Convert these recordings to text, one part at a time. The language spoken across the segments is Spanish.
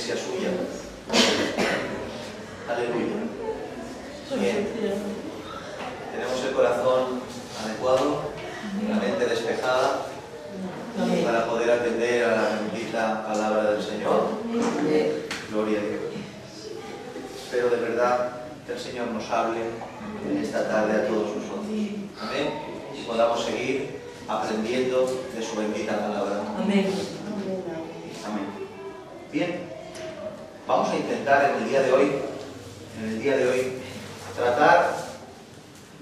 iglesia suya. Aleluya. Bien. Tenemos el corazón adecuado, la mente despejada para poder atender a la bendita palabra del Señor. Gloria a Dios. Espero de verdad que el Señor nos hable en esta tarde a todos nosotros. Amén. Y podamos seguir aprendiendo de su bendita palabra. Amén. Amén. Bien, vamos a intentar en el día de hoy, tratar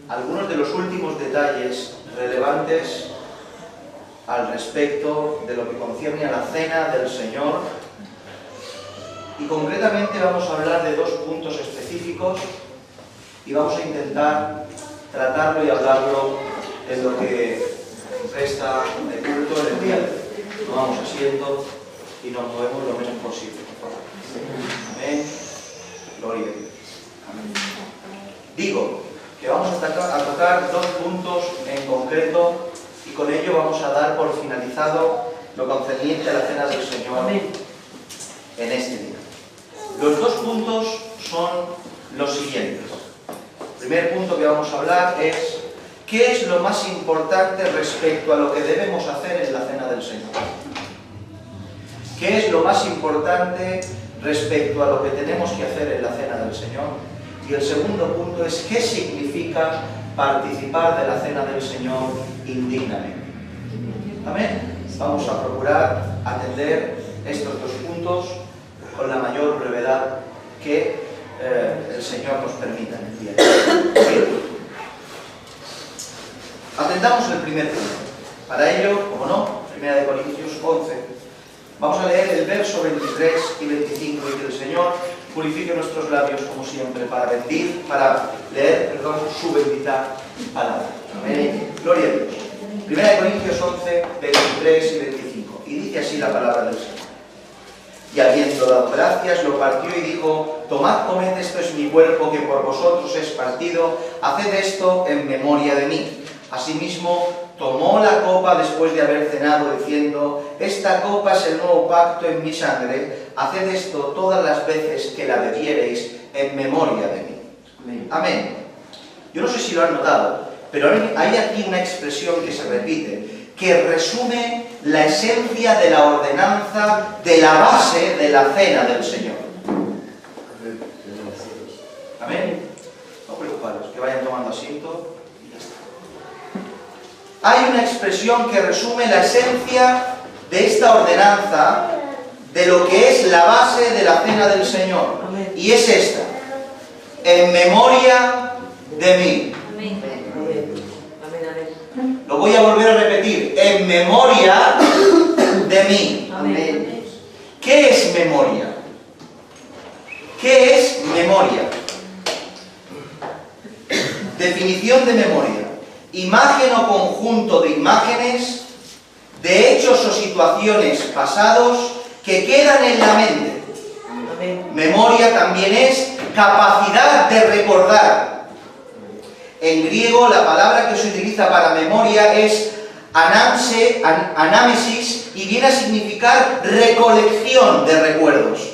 algunos de los últimos detalles relevantes al respecto de lo que concierne a la cena del Señor, y concretamente vamos a hablar de dos puntos específicos y vamos a intentar tratarlo y hablarlo en lo que resta de culto en el día de hoy. Tomamos asiento y nos movemos lo menos posible, por favor. Amén. Gloria a Dios. Amén. Digo que vamos a tocar dos puntos en concreto y con ello vamos a dar por finalizado lo concerniente a la cena del Señor en este día. Los dos puntos son los siguientes. El primer punto que vamos a hablar es ¿qué es lo más importante respecto a lo que debemos hacer en la cena del Señor? ¿Qué es lo más importante respecto a lo que tenemos que hacer en la cena del Señor? Y el segundo punto es ¿qué significa participar de la cena del Señor indignamente? Amén. Vamos a procurar atender estos dos puntos con la mayor brevedad que el Señor nos permita en el día de hoy. Atendamos el primer punto. Para ello, como no, 1 Corintios 11, vamos a leer el verso 23 y 25 y que el Señor purifique nuestros labios como siempre para leer su bendita palabra. Amén. Gloria a Dios. 1 Corintios 11, 23 y 25. Y dice así la palabra del Señor. Y habiendo dado gracias, lo partió y dijo: tomad, comed, esto es mi cuerpo que por vosotros es partido, haced esto en memoria de mí. Asimismo, tomó la copa después de haber cenado, diciendo: esta copa es el nuevo pacto en mi sangre, haced esto todas las veces que la bebiereis en memoria de mí. Amén. Amén. Yo no sé si lo han notado, pero hay aquí una expresión que se repite, que resume la esencia de la ordenanza, de la base de la cena del Señor. Amén. No preocuparos, que vayan tomando asiento. Hay una expresión que resume la esencia de esta ordenanza, de lo que es la base de la cena del Señor. Amén. Y es esta: en memoria de mí. Amén. Lo voy a volver a repetir: en memoria de mí. Amén. ¿Qué es memoria? ¿Qué es memoria? Definición de memoria: imagen o conjunto de imágenes, de hechos o situaciones pasados que quedan en la mente. Amén. Memoria también es capacidad de recordar. En griego la palabra que se utiliza para memoria es anámesis y viene a significar recolección de recuerdos.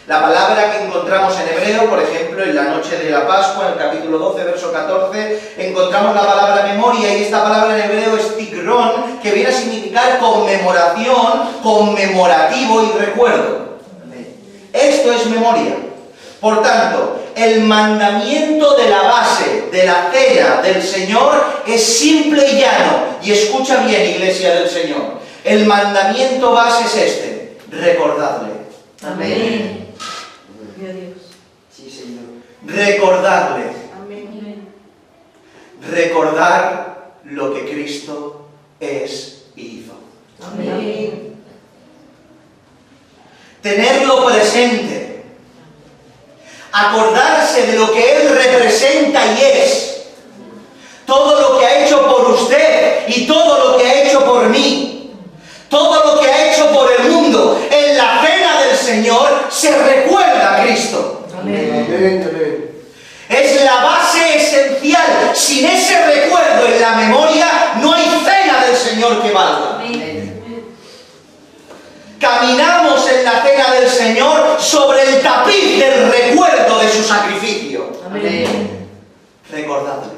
La palabra que encontramos en hebreo, por ejemplo, en la noche de la Pascua, en el capítulo 12, verso 14, encontramos la palabra memoria, y esta palabra en hebreo es tigrón, que viene a significar conmemoración, conmemorativo y recuerdo. Esto es memoria. Por tanto, el mandamiento de la base de la cena del Señor es simple y llano. Y escucha bien, iglesia del Señor. El mandamiento base es este: recordadle. Amén. Dios. Sí, Señor. Recordarle. Amén. Recordar lo que Cristo es y hizo. Amén. Tenerlo presente. Acordarse de lo que Él representa y es. Todo lo que ha hecho por usted y todo lo que ha hecho por mí. Todo lo que ha hecho por el mundo. En la cena del Señor se recuerda a Cristo. Amén. Amén. Es la base esencial. Sin ese recuerdo en la memoria, no hay cena del Señor que valga. Amén. Caminamos en la cena del Señor sobre el tapiz del recuerdo de su sacrificio. Amén. Recordadle.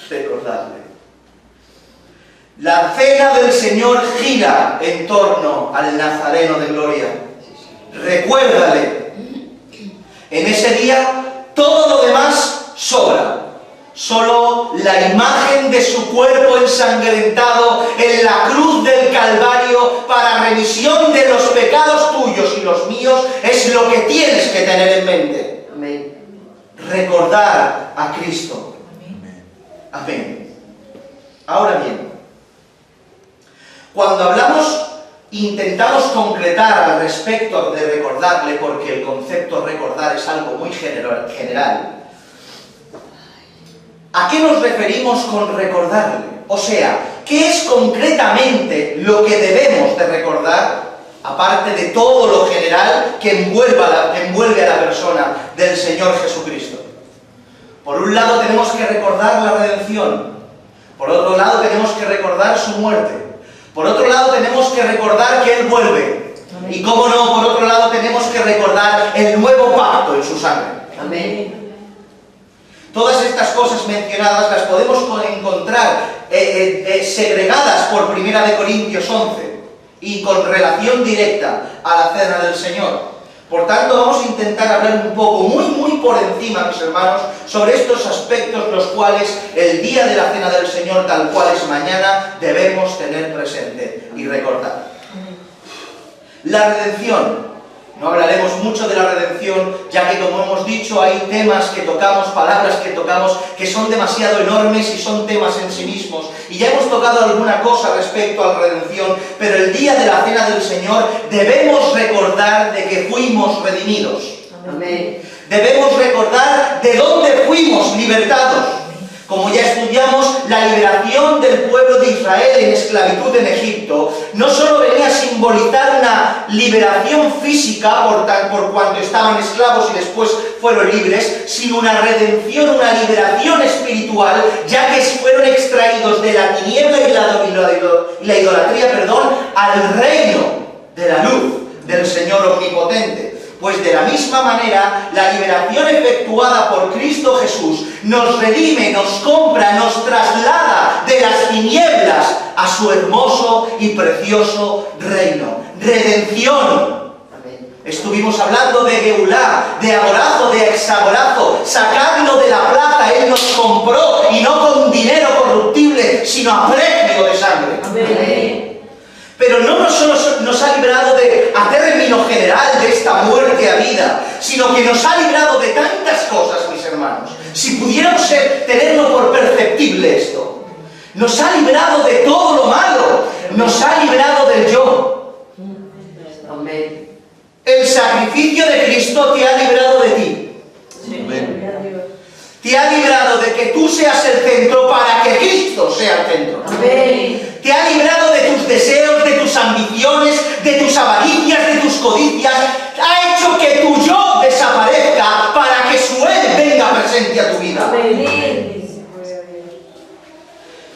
Recordadle. La cena del Señor gira en torno al Nazareno de gloria. Recuérdale. En ese día todo lo demás sobra. Solo la imagen de su cuerpo ensangrentado en la cruz del Calvario para remisión de los pecados tuyos y los míos es lo que tienes que tener en mente. Amén. Recordar a Cristo. Amén. Ahora bien, cuando hablamos, intentamos concretar al respecto de recordarle, porque el concepto recordar es algo muy general. ¿A qué nos referimos con recordarle? O sea, ¿qué es concretamente lo que debemos de recordar, aparte de todo lo general que envuelve a la persona del Señor Jesucristo? Por un lado tenemos que recordar la redención, por otro lado tenemos que recordar su muerte, por otro lado tenemos que recordar que Él vuelve, y cómo no, por otro lado tenemos que recordar el nuevo pacto en su sangre. Amén. Todas estas cosas mencionadas las podemos encontrar segregadas por 1 Corintios 11 y con relación directa a la cena del Señor. Por tanto, vamos a intentar hablar un poco, muy por encima, mis hermanos, sobre estos aspectos los cuales el día de la cena del Señor, tal cual es mañana, debemos tener presente y recordar. La redención. No hablaremos mucho de la redención, ya que, como hemos dicho, hay temas que tocamos, palabras que tocamos, que son demasiado enormes y son temas en sí mismos. Y ya hemos tocado alguna cosa respecto a la redención, pero el día de la cena del Señor debemos recordar de que fuimos redimidos. Amén. Debemos recordar de dónde fuimos libertados. Como ya estudiamos, la liberación del pueblo de Israel en esclavitud en Egipto no solo venía a simbolizar una liberación física por cuando estaban esclavos y después fueron libres, sino una redención, una liberación espiritual, ya que fueron extraídos de la tiniebla y la idolatría, al reino de la luz del Señor omnipotente. Pues de la misma manera, la liberación efectuada por Cristo Jesús nos redime, nos compra, nos traslada de las tinieblas a su hermoso y precioso reino. Redención. Estuvimos hablando de Geulá, de agorazo, de exagorazo, sacarlo de la plaza. Él nos compró, y no con dinero corruptible, sino a precio de sangre. Amén. Pero no solo nos ha librado a término general de esta muerte a vida, sino que nos ha librado de tantas cosas, mis hermanos. Si pudiéramos tenerlo por perceptible esto, nos ha librado de todo lo malo, nos ha librado del yo. Amén. El sacrificio de Cristo te ha librado de ti. Amén. Te ha librado de que tú seas el centro para que Cristo sea el centro. Amén. Te ha librado de tus deseos, de tus ambiciones, de tus avaricias, de tus codicias. Ha hecho que tu yo desaparezca para que su Él venga presente a tu vida. Amén.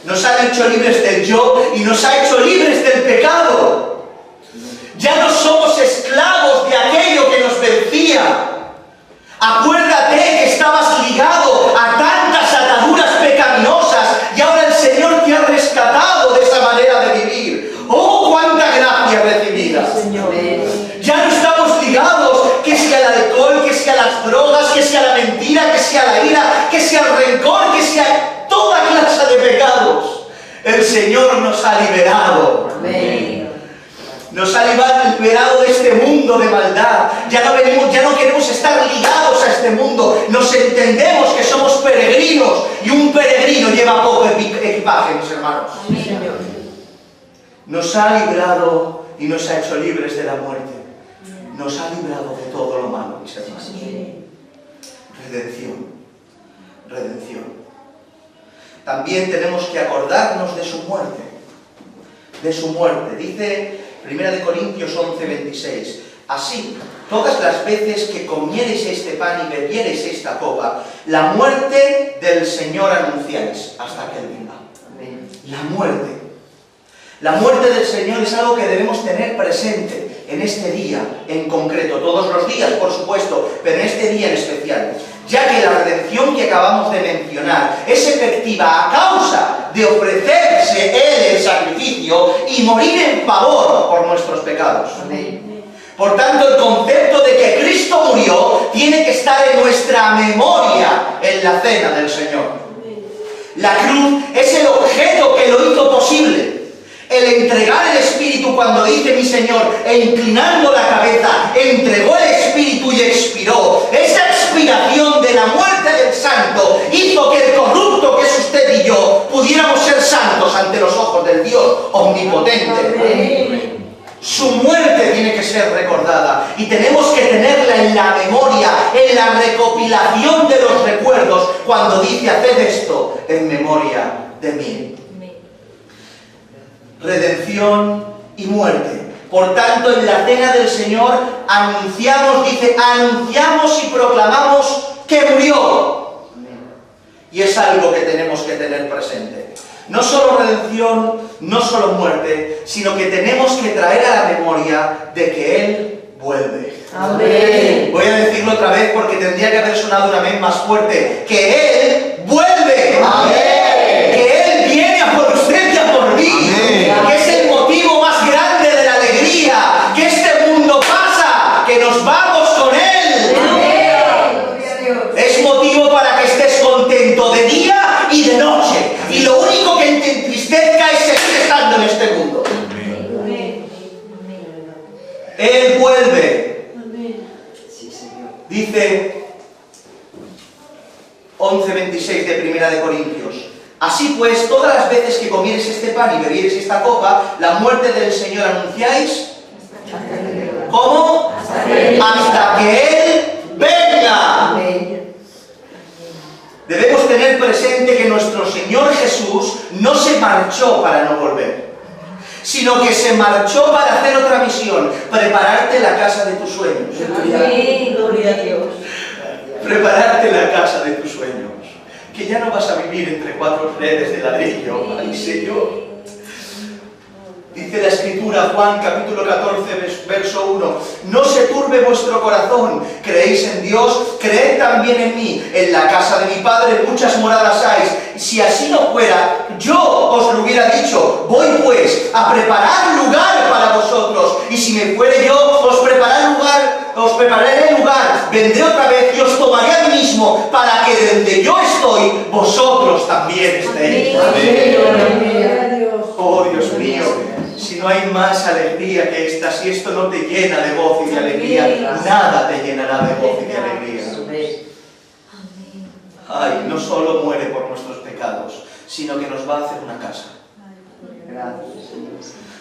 Nos ha hecho libres del yo y nos ha hecho libres del pecado. Ya no somos esclavos de aquello que nos vencía. Acuérdate que estabas ligado a tantas ataduras pecaminosas y ahora el Señor te ha rescatado de esa manera de vivir. ¡Oh, cuánta gracia recibida! Señor. Ya no estamos ligados, que sea al alcohol, que sea a las drogas, que sea a la mentira, que sea a la ira, que sea al rencor, que sea toda clase de pecados. El Señor nos ha liberado. Amén. Nos ha liberado de este mundo de maldad. Ya no queremos estar ligados a este mundo. Nos entendemos que somos peregrinos y un peregrino lleva poco equipaje, mis hermanos. Señor. Nos ha librado y nos ha hecho libres de la muerte. Nos ha librado de todo lo malo, mis hermanos. Redención. Redención. También tenemos que acordarnos de su muerte. De su muerte. Dice 1 Corintios 11, 26. Así, todas las veces que comiereis este pan y bebiereis esta copa, la muerte del Señor anunciáis hasta que Él venga. Amén. La muerte. La muerte del Señor es algo que debemos tener presente en este día en concreto, todos los días por supuesto, pero en este día en especial, ya que la redención que acabamos de mencionar es efectiva a causa de ofrecerse Él el sacrificio y morir en favor por nuestros pecados. Amén. Por tanto, el concepto de que Cristo murió tiene que estar en nuestra memoria en la cena del Señor. La cruz es el objeto que lo hizo posible. El entregar el Espíritu, cuando dice mi Señor, e inclinando la cabeza, entregó el Espíritu y expiró. Esa expiración de la muerte del Santo hizo que el corrupto que es usted y yo pudiéramos ser santos ante los ojos del Dios omnipotente. Amén. Su muerte tiene que ser recordada y tenemos que tenerla en la memoria, en la recopilación de los recuerdos, cuando dice haced esto en memoria de mí. Redención y muerte. Por tanto, en la cena del Señor anunciamos y proclamamos que murió. Y es algo que tenemos que tener presente. No solo redención, no solo muerte, sino que tenemos que traer a la memoria de que Él vuelve. Amén. Voy a decirlo otra vez porque tendría que haber sonado un amén más fuerte. Que Él vuelve. Amén. Que Él viene a por usted y a por mí. Amén. Que es el motivo más grande de la alegría. Que este mundo pasa, que nos vamos con Él. Es motivo para que estés contento de día y de noche. Y lo único que te entristezca es seguir estando en este mundo. Él vuelve. Dice 11:26 de Primera de Corintios. Así pues, todas las veces que comieres este pan y bebieres esta copa, la muerte del Señor anunciáis. ¿Cómo? Hasta que Él venga. Debemos tener presente que nuestro Señor Jesús no se marchó para no volver, sino que se marchó para hacer otra misión, prepararte la casa de tus sueños. Amén. Gloria a Dios. Prepararte la casa de tus sueños. Que ya no vas a vivir entre cuatro paredes de ladrillo. ¡Ay, Señor! Dice la Escritura, Juan capítulo 14, verso 1. No se turbe vuestro corazón. Creéis en Dios, creed también en mí. En la casa de mi Padre muchas moradas hay. Si así no fuera, yo os lo hubiera dicho. Voy pues a preparar lugar para vosotros. Y si me fuere yo, os prepararé lugar. Vendré otra vez y os tomaré a mí mismo, para que donde yo estoy, vosotros también estéis. Amén. Oh, Dios mío, si no hay más alegría que esta, si esto no te llena de gozo y de alegría, nada te llenará de gozo y de alegría. Ay, no solo muere por nuestros pecados, sino que nos va a hacer una casa.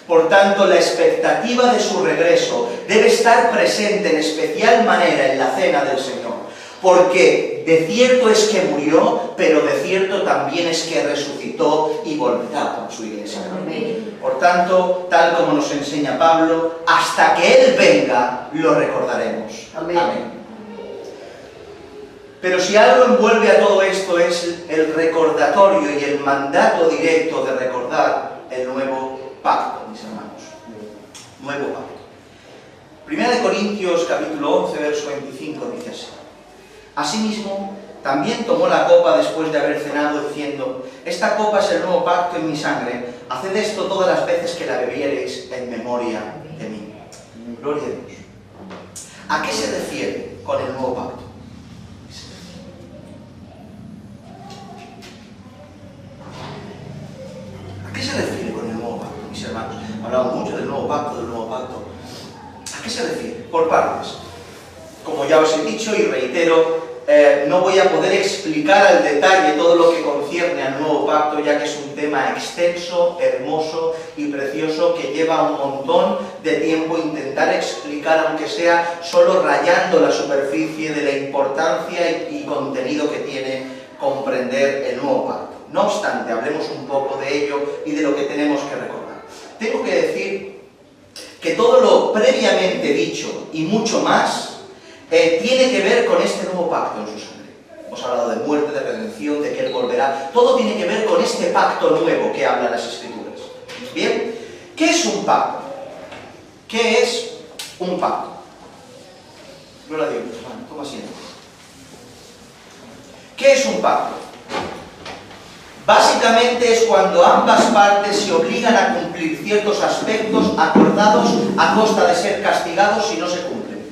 Por tanto, la expectativa de su regreso debe estar presente en especial manera en la cena del Señor. Porque de cierto es que murió, pero de cierto también es que resucitó y volverá con su iglesia. Amén. Por tanto, tal como nos enseña Pablo, hasta que Él venga, lo recordaremos. Amén. Pero si algo envuelve a todo esto es el recordatorio y el mandato directo de recordar el nuevo pacto, mis hermanos. Nuevo pacto. Primera de Corintios, capítulo 11, verso 25, dice así. Asimismo, también tomó la copa después de haber cenado, diciendo: esta copa es el nuevo pacto en mi sangre, haced esto todas las veces que la bebiereis en memoria de mí. Gloria a Dios. ¿A qué se refiere con el nuevo pacto? ¿A qué se refiere con el nuevo pacto, mis hermanos? Hablamos mucho del nuevo pacto, ¿A qué se refiere? Por partes. Como ya os he dicho y reitero, no voy a poder explicar al detalle todo lo que concierne al nuevo pacto, ya que es un tema extenso, hermoso y precioso que lleva un montón de tiempo intentar explicar, aunque sea solo rayando la superficie de la importancia y contenido que tiene comprender el nuevo pacto. No obstante, hablemos un poco de ello y de lo que tenemos que recordar. Tengo que decir que todo lo previamente dicho y mucho más tiene que ver con este nuevo pacto en su sangre. Hemos hablado de muerte, de redención, de que Él volverá. Todo tiene que ver con este pacto nuevo que hablan las Escrituras. Bien, ¿Qué es un pacto? ¿Qué es un pacto? No la digo, bueno, toma asiento. ¿Qué es un pacto? Básicamente es cuando ambas partes se obligan a cumplir ciertos aspectos acordados a costa de ser castigados si no se cumplen.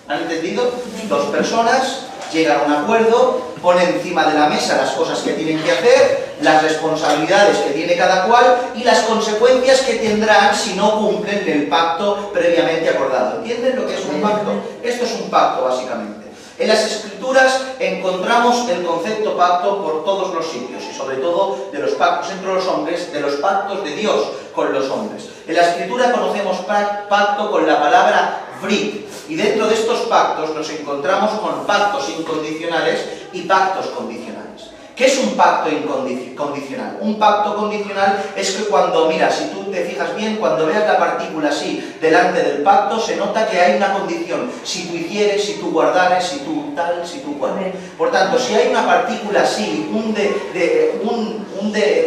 ¿Han entendido? Dos personas llegan a un acuerdo, ponen encima de la mesa las cosas que tienen que hacer, las responsabilidades que tiene cada cual y las consecuencias que tendrán si no cumplen el pacto previamente acordado. ¿Entienden lo que es un pacto? Esto es un pacto, básicamente. En las Escrituras encontramos el concepto pacto por todos los sitios y sobre todo de los pactos entre los hombres, de los pactos de Dios con los hombres. En la Escritura conocemos pacto con la palabra brit y dentro de estos pactos nos encontramos con pactos incondicionales y pactos condicionales. ¿Qué es un pacto incondicional? Un pacto condicional es que cuando, mira, si tú te fijas bien, cuando veas la partícula así delante del pacto, se nota que hay una condición. Si tú hicieres, si tú guardares, si tú tal, si tú cual. Por tanto, si hay una partícula así,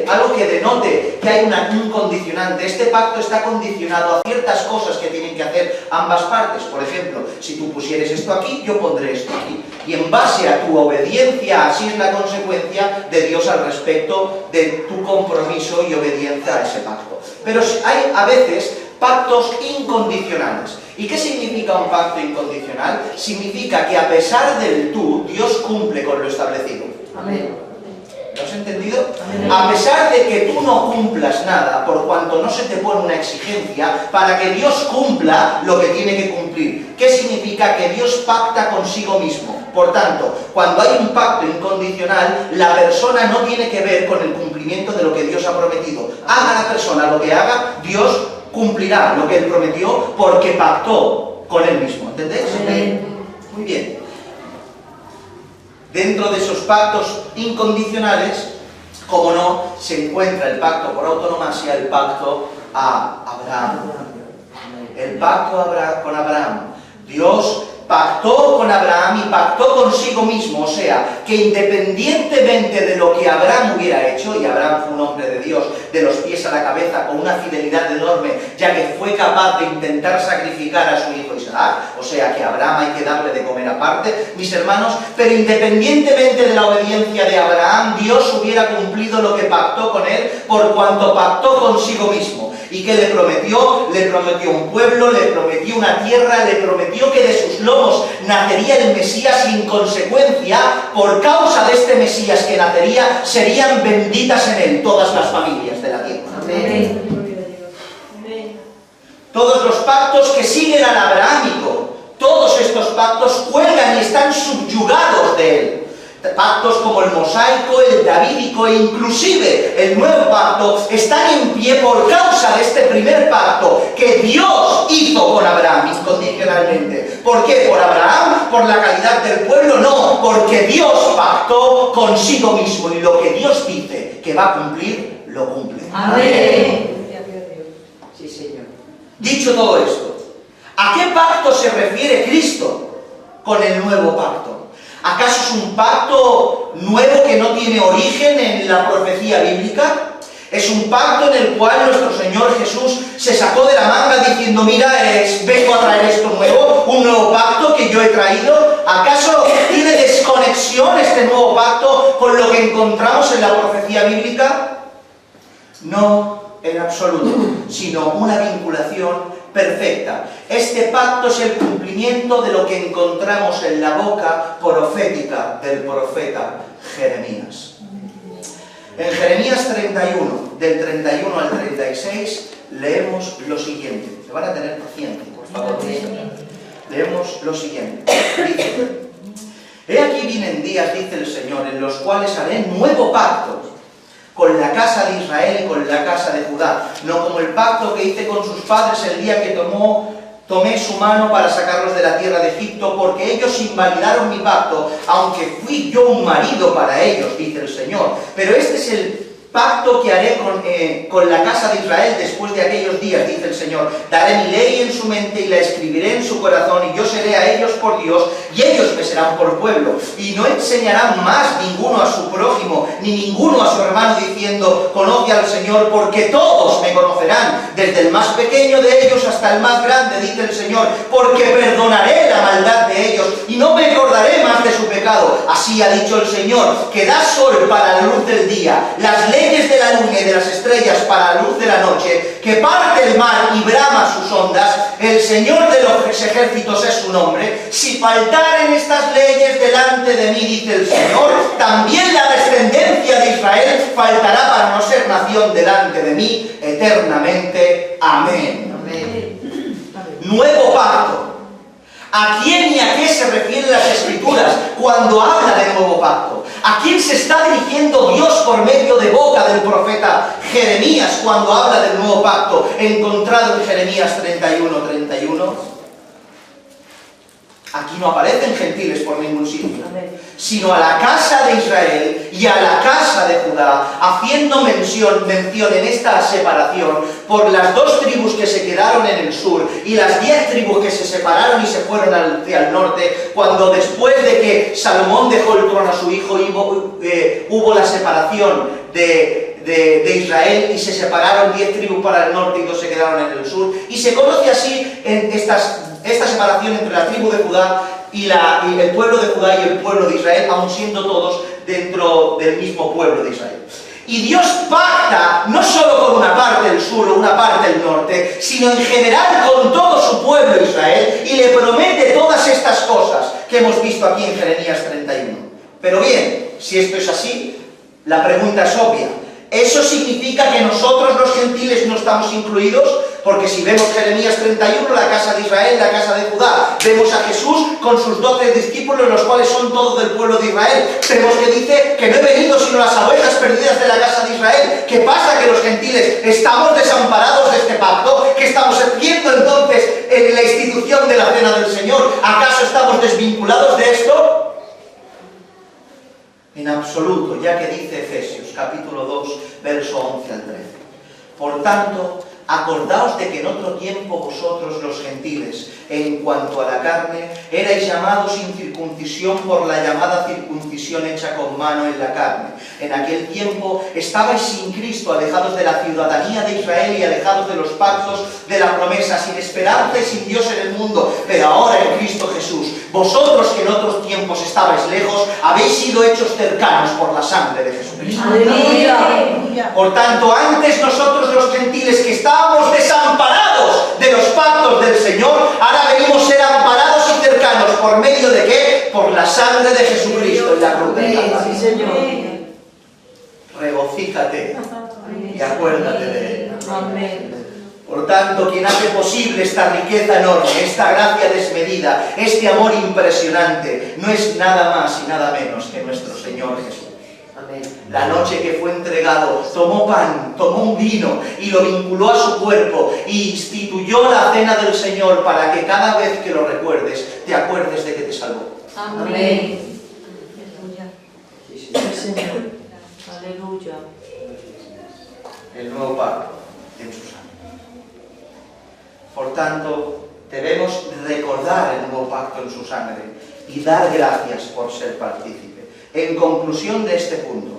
algo que denote que hay un condicionante, este pacto está condicionado a ciertas cosas que tienen que hacer ambas partes. Por ejemplo, si tú pusieres esto aquí, yo pondré esto aquí. Y en base a tu obediencia, así es la consecuencia de Dios al respecto de tu compromiso y obediencia a ese pacto. Pero hay a veces pactos incondicionales. ¿Y qué significa un pacto incondicional? Significa que a pesar del tú, Dios cumple con lo establecido. Amén. ¿Lo has entendido? Amén. A pesar de que tú no cumplas nada, por cuanto no se te pone una exigencia, para que Dios cumpla lo que tiene que cumplir. ¿Qué significa? Que Dios pacta consigo mismo. Por tanto, cuando hay un pacto incondicional, la persona no tiene que ver con el cumplimiento de lo que Dios ha prometido. Haga la persona lo que haga, Dios cumplirá lo que Él prometió porque pactó con Él mismo. ¿Entendéis? Amén. Muy bien. Dentro de esos pactos incondicionales, como no, se encuentra el pacto por autonomasia, el pacto a Abraham. El pacto con Abraham. Dios pactó con Abraham y pactó consigo mismo, o sea, que independientemente de lo que Abraham hubiera hecho, y Abraham fue un hombre de Dios, de los pies a la cabeza, con una fidelidad enorme, ya que fue capaz de intentar sacrificar a su hijo Isaac, o sea, que a Abraham hay que darle de comer aparte, mis hermanos, pero independientemente de la obediencia de Abraham, Dios hubiera cumplido lo que pactó con él, por cuanto pactó consigo mismo. ¿Y qué le prometió? Le prometió un pueblo, le prometió una tierra, le prometió que de sus lomos nacería el Mesías y en consecuencia, por causa de este Mesías que nacería, serían benditas en él todas las familias de la tierra. Amén. Todos los pactos que siguen al abrahámico, todos estos pactos cuelgan y están subyugados de él. Pactos como el mosaico, el davídico e inclusive el nuevo pacto están en pie por causa de este primer pacto que Dios hizo con Abraham incondicionalmente. ¿Por qué? ¿Por Abraham? ¿Por la calidad del pueblo? No, porque Dios pactó consigo mismo y lo que Dios dice que va a cumplir, lo cumple. Amén. Sí, Señor. Dicho todo esto, ¿a qué pacto se refiere Cristo con el nuevo pacto? ¿Acaso es un pacto nuevo que no tiene origen en la profecía bíblica? Es un pacto en el cual nuestro Señor Jesús se sacó de la manga diciendo, mira, vengo a traer esto nuevo, un nuevo pacto que yo he traído. ¿Acaso tiene desconexión este nuevo pacto con lo que encontramos en la profecía bíblica? No, en absoluto, sino una vinculación perfecta. Este pacto es el cumplimiento de lo que encontramos en la boca profética del profeta Jeremías. En Jeremías 31, del 31 al 36, leemos lo siguiente. Se van a tener paciencia, por favor. Leemos lo siguiente. Dice, he aquí vienen días, dice el Señor, en los cuales haré nuevo pacto con la casa de Israel y con la casa de Judá, no como el pacto que hice con sus padres el día que tomé su mano para sacarlos de la tierra de Egipto, porque ellos invalidaron mi pacto, aunque fui yo un marido para ellos, dice el Señor. Pero este es el pacto que haré con la casa de Israel después de aquellos días, dice el Señor. Daré mi ley en su mente y la escribiré en su corazón, y yo seré a ellos por Dios, y ellos me serán por pueblo. Y no enseñarán más ninguno a su prójimo, ni ninguno a su hermano, diciendo, conoce al Señor, porque todos me conocerán, desde el más pequeño de ellos hasta el más grande, dice el Señor, porque perdonaré la maldad de ellos, y no me acordaré más de su pecado. Así ha dicho el Señor, que da sol para la luz del día, las leyes de la luna y de las estrellas para la luz de la noche, que parte el mar y brama sus ondas. El Señor de los ejércitos es su nombre. Si faltaren estas leyes delante de mí, dice el Señor, también la descendencia de Israel faltará para no ser nación delante de mí eternamente. Amén. Amén. Nuevo pacto. ¿A quién y a qué se refieren las Escrituras cuando habla de nuevo pacto? ¿A quién se está dirigiendo Dios por medio de boca del profeta Jeremías cuando habla del nuevo pacto encontrado en Jeremías 31:31? Aquí no aparecen gentiles por ningún sitio, sino a la casa de Israel y a la casa de Judá, haciendo mención en esta separación por las 2 tribus que se quedaron en el sur y las 10 tribus que se separaron y se fueron hacia el norte, cuando después de que Salomón dejó el trono a su hijo hubo la separación de Israel, y se separaron 10 tribus para el norte y 2 se quedaron en el sur, y se conoce así en esta separación entre la tribu de Judá y el pueblo de Judá y el pueblo de Israel, aun siendo todos dentro del mismo pueblo de Israel. Y Dios pacta no solo con una parte del sur o una parte del norte, sino en general con todo su pueblo Israel, y le promete todas estas cosas que hemos visto aquí en Jeremías 31. Pero bien, si esto es así, la pregunta es obvia. ¿Eso significa que nosotros los gentiles no estamos incluidos? Porque si vemos Jeremías 31, la casa de Israel, la casa de Judá, vemos a Jesús con sus 12 discípulos, los cuales son todos del pueblo de Israel. Vemos que dice que no he venido sino las ovejas perdidas de la casa de Israel. ¿Qué pasa? Que los gentiles estamos desamparados de este pacto. ¿Qué estamos haciendo entonces en la institución de la cena del Señor? ¿Acaso estamos desvinculados de esto? En absoluto, ya que dice Efesios, capítulo 2, verso 11 al 13. Por tanto, acordaos de que en otro tiempo vosotros los gentiles, en cuanto a la carne, erais llamados sin circuncisión por la llamada circuncisión hecha con mano en la carne. En aquel tiempo estabais sin Cristo, alejados de la ciudadanía de Israel y alejados de los pactos de la promesa, sin esperanza y sin Dios en el mundo. Pero ahora en Cristo Jesús, vosotros que en otros tiempos estabais lejos, habéis sido hechos cercanos por la sangre de Jesucristo. Aleluya. Por tanto, antes nosotros los gentiles que estábamos desamparados de los pactos del Señor, ahora venimos a ser amparados y cercanos. ¿Por medio de qué? Por la sangre de Jesucristo en la cruz del Calvario. Sí, Señor. Regocíjate y acuérdate de él. Amén. Por tanto, quien hace posible esta riqueza enorme, esta gracia desmedida, este amor impresionante, no es nada más y nada menos que nuestro Señor Jesús. Amén. La noche que fue entregado, tomó pan, tomó un vino y lo vinculó a su cuerpo y instituyó la cena del Señor para que cada vez que lo recuerdes, te acuerdes de que te salvó. Amén. Sí, Sí, Señor. Aleluya. El nuevo pacto en su sangre. Por tanto, debemos recordar el nuevo pacto en su sangre y dar gracias por ser partícipe. En conclusión de este punto,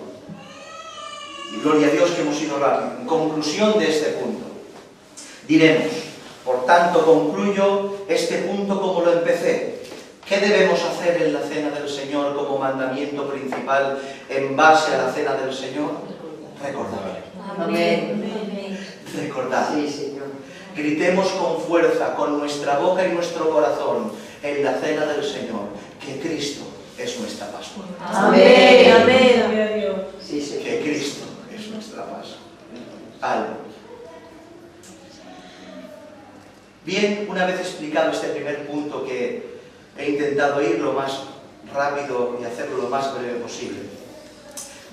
y gloria a Dios que hemos ido rápido, en conclusión de este punto, diremos, por tanto concluyo este punto como lo empecé. ¿Qué debemos hacer en la cena del Señor como mandamiento principal en base a la cena del Señor? Recordar. Amén. Recordar. Sí, Señor. Gritemos con fuerza, con nuestra boca y nuestro corazón, en la cena del Señor, que Cristo es nuestra Pascua. Amén. Amén. Sí, Señor. Que Cristo es nuestra Pascua. Aleluya. Bien, una vez explicado este primer punto, que he intentado ir lo más rápido y hacerlo lo más breve posible,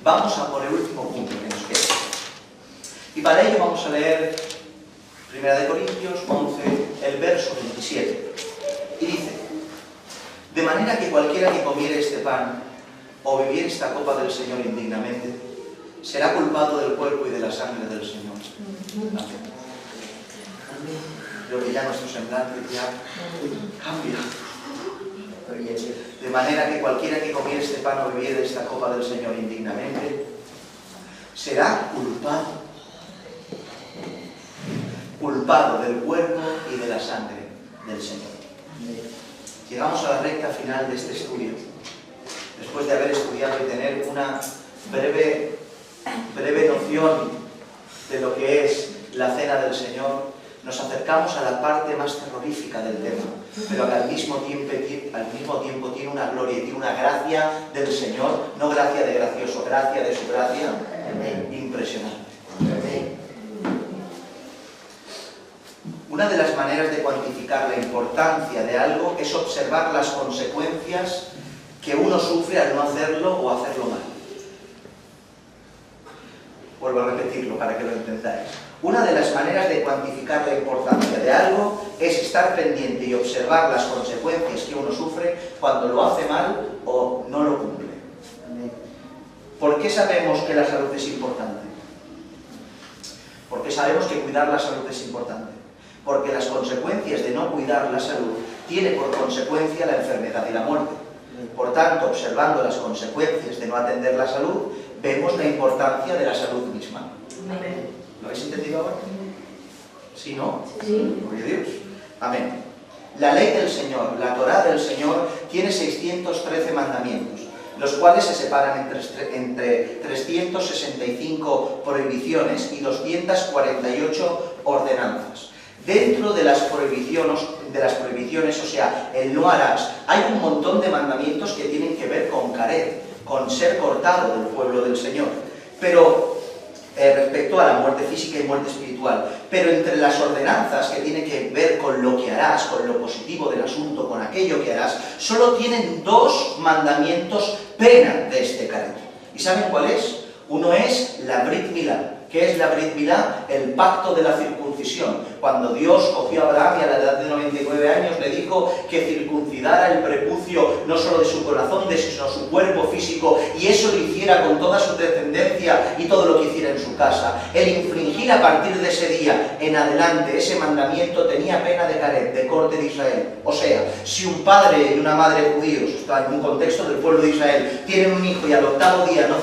vamos a por el último punto que nos queda. Y para ello vamos a leer 1 Corintios 11, el verso 27. Y dice: de manera que cualquiera que comiere este pan o bebiere esta copa del Señor indignamente, será culpado del cuerpo y de la sangre del Señor. Amén. Creo que ya nuestro semblante ya cambia. De manera que cualquiera que comiera este pan o bebiera de esta copa del Señor indignamente, será culpado. Culpado del cuerpo y de la sangre del Señor. Llegamos a la recta final de este estudio. Después de haber estudiado y tener una breve noción de lo que es la cena del Señor, nos acercamos a la parte más terrorífica del tema, pero que al mismo tiempo tiene una gloria y tiene una gracia del Señor, no gracia de gracioso, gracia de su gracia impresionante. Una de las maneras de cuantificar la importancia de algo es observar las consecuencias que uno sufre al no hacerlo o hacerlo mal. Vuelvo a repetirlo para que lo entendáis. Una de las maneras de cuantificar la importancia de algo es estar pendiente y observar las consecuencias que uno sufre cuando lo hace mal o no lo cumple. ¿Por qué sabemos que la salud es importante? Porque sabemos que cuidar la salud es importante. Porque las consecuencias de no cuidar la salud tiene por consecuencia la enfermedad y la muerte. Por tanto, observando las consecuencias de no atender la salud, vemos la importancia de la salud misma. ¿Lo habéis entendido ahora? ¿Sí, no? Sí. Gloria a Dios. Amén. La ley del Señor, la Torá del Señor, tiene 613 mandamientos, los cuales se separan entre 365 prohibiciones y 248 ordenanzas. Dentro de las prohibiciones, o sea, el no harás, hay un montón de mandamientos que tienen que ver con caret, con ser cortado del pueblo del Señor. Pero respecto a la muerte física y muerte espiritual, pero entre las ordenanzas que tienen que ver con lo que harás, con lo positivo del asunto, con aquello que harás, solo tienen dos mandamientos pena de este caret. ¿Y saben cuál es? Uno es la Brit Milá. ¿Qué es la Brit Milá? El pacto de la circuncisión. Cuando Dios cogió a Abraham y a la edad de 99 años le dijo que circuncidara el prepucio no solo de su corazón, sino su cuerpo físico, y eso lo hiciera con toda su descendencia y todo lo que hiciera en su casa. El infringir a partir de ese día en adelante ese mandamiento tenía pena de caret, de corte de Israel. O sea, si un padre y una madre judíos, está en un contexto del pueblo de Israel, tienen un hijo y al octavo día no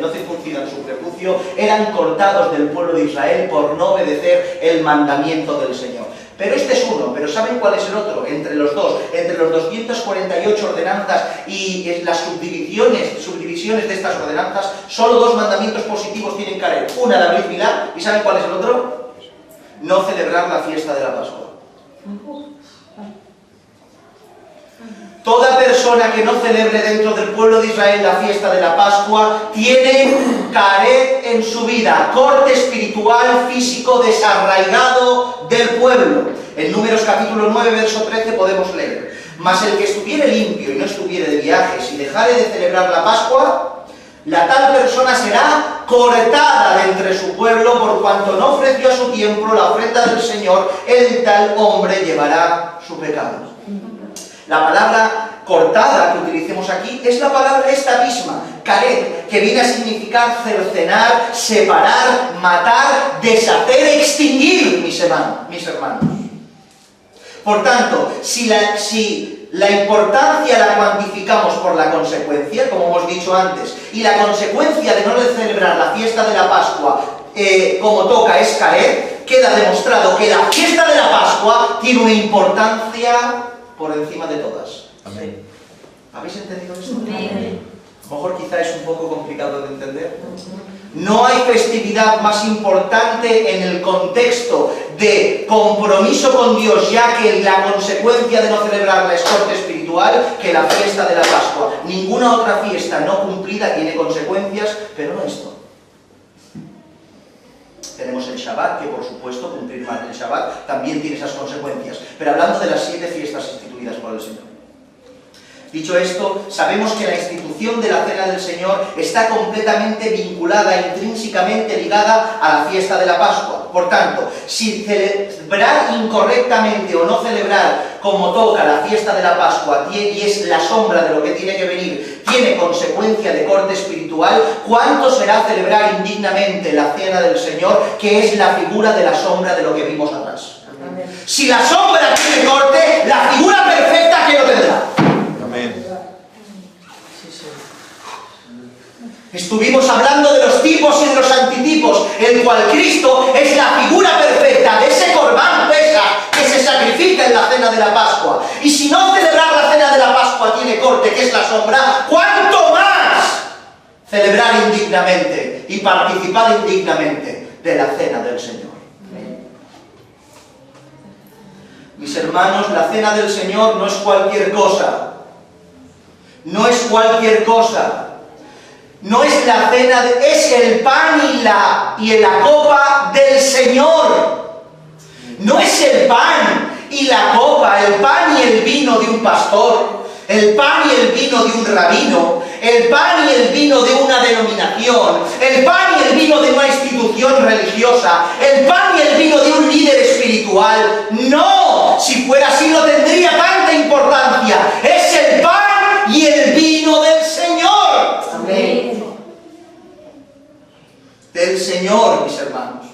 circuncidan su prepucio, eran cortados del pueblo de Israel por no obedecer el mandamiento del Señor. Pero este es uno, pero ¿saben cuál es el otro? Entre los dos, entre los 248 ordenanzas y las subdivisiones de estas ordenanzas, solo dos mandamientos positivos tienen caret. Una, la Brit Milá, ¿y saben cuál es el otro? No celebrar la fiesta de la Pascua. Toda persona que no celebre dentro del pueblo de Israel la fiesta de la Pascua tiene caret en su vida, corte espiritual, físico, desarraigado del pueblo. En Números capítulo 9, verso 13 podemos leer: mas el que estuviere limpio y no estuviere de viajes y dejare de celebrar la Pascua, la tal persona será cortada de entre su pueblo, por cuanto no ofreció a su tiempo la ofrenda del Señor, el tal hombre llevará su pecado. La palabra cortada que utilicemos aquí es la palabra esta misma, caret, que viene a significar cercenar, separar, matar, deshacer, extinguir, mis hermanos. Por tanto, si la importancia la cuantificamos por la consecuencia, como hemos dicho antes, y la consecuencia de no celebrar la fiesta de la Pascua como toca es caret, queda demostrado que la fiesta de la Pascua tiene una importancia por encima de todas. Amén. ¿Habéis entendido esto? Amén. A lo mejor quizá es un poco complicado de entender. No hay festividad más importante en el contexto de compromiso con Dios, ya que la consecuencia de no celebrarla es corte espiritual, que la fiesta de la Pascua. Ninguna otra fiesta no cumplida tiene consecuencias, pero no esto. Tenemos el Shabbat, que por supuesto cumplir mal el Shabbat también tiene esas consecuencias. Pero hablando de las 7 fiestas instituidas por el Señor. Dicho esto, sabemos que la institución de la Cena del Señor está completamente vinculada, intrínsecamente ligada a la fiesta de la Pascua. Por tanto, si celebrar incorrectamente o no celebrar como toca la fiesta de la Pascua y es la sombra de lo que tiene que venir, tiene consecuencia de corte espiritual, ¿cuánto será celebrar indignamente la Cena del Señor, que es la figura de la sombra de lo que vimos atrás? Amén. Si la sombra tiene corte, la figura perfecta que lo tendrá. Amén. Sí, sí. Estuvimos hablando de los tipos y de los antitipos, el cual Cristo es la figura perfecta de ese corbán Pesaj que se sacrifica en la cena de la Pascua. Y si no celebrar la cena de la Pascua tiene corte, que es la sombra, ¿cuánto más celebrar indignamente y participar indignamente de la cena del Señor? Mis hermanos, la cena del Señor no es cualquier cosa. No es cualquier cosa. No es la cena, es el pan y la copa del Señor. No es el pan y la copa, el pan y el vino de un pastor, el pan y el vino de un rabino, el pan y el vino de una denominación, el pan y el vino de una institución religiosa, el pan y el vino de un líder espiritual. No, si fuera así no tendría tanta importancia. Es el pan y el vino del Señor. Amén. Del Señor, mis hermanos.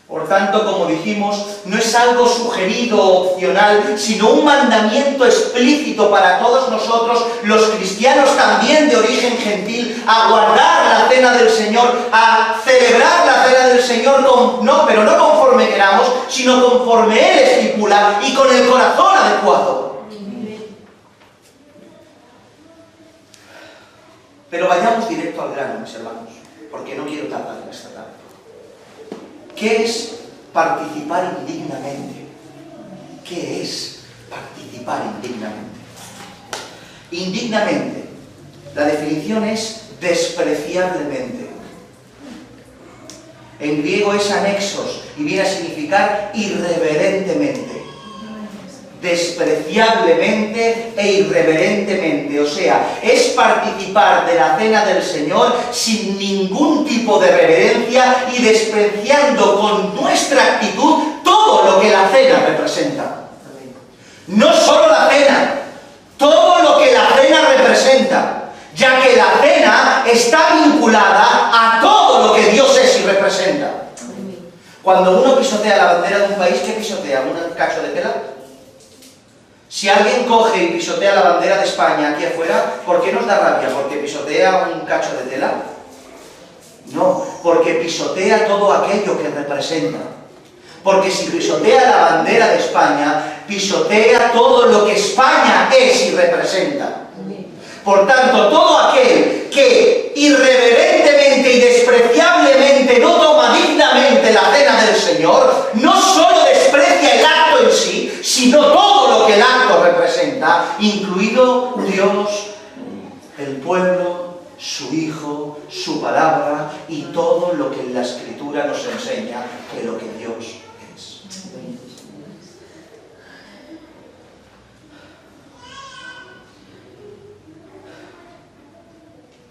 Por tanto, como dijimos, no es algo sugerido o opcional, sino un mandamiento explícito para todos nosotros, los cristianos también de origen gentil, a guardar la cena del Señor, a celebrar la cena del Señor, pero no conforme queramos, sino conforme Él estipula y con el corazón adecuado. Pero vayamos directo al grano, mis hermanos, porque no quiero tardar en esta tarde. ¿Qué es participar indignamente? ¿Qué es participar indignamente? Indignamente, la definición es despreciablemente. En griego es anexos y viene a significar irreverentemente. Despreciablemente e irreverentemente, o sea, es participar de la cena del Señor sin ningún tipo de reverencia y despreciando con nuestra actitud todo lo que la cena representa. No solo la cena, todo lo que la cena representa, ya que la cena está vinculada a todo lo que Dios es y representa. Cuando uno pisotea la bandera de un país, ¿qué pisotea? ¿Un cacho de tela? Si alguien coge y pisotea la bandera de España aquí afuera, ¿por qué nos da rabia? ¿Porque pisotea un cacho de tela? No, porque pisotea todo aquello que representa. Porque si pisotea la bandera de España, pisotea todo lo que España es y representa. Por tanto, todo aquel que irreverentemente y despreciablemente no toma dignamente la cena del Señor, no solo desprecia el acto en sí, sino todo lo que el acto representa, incluido Dios, el pueblo, su Hijo, su palabra y todo lo que en la Escritura nos enseña que lo que Dios es.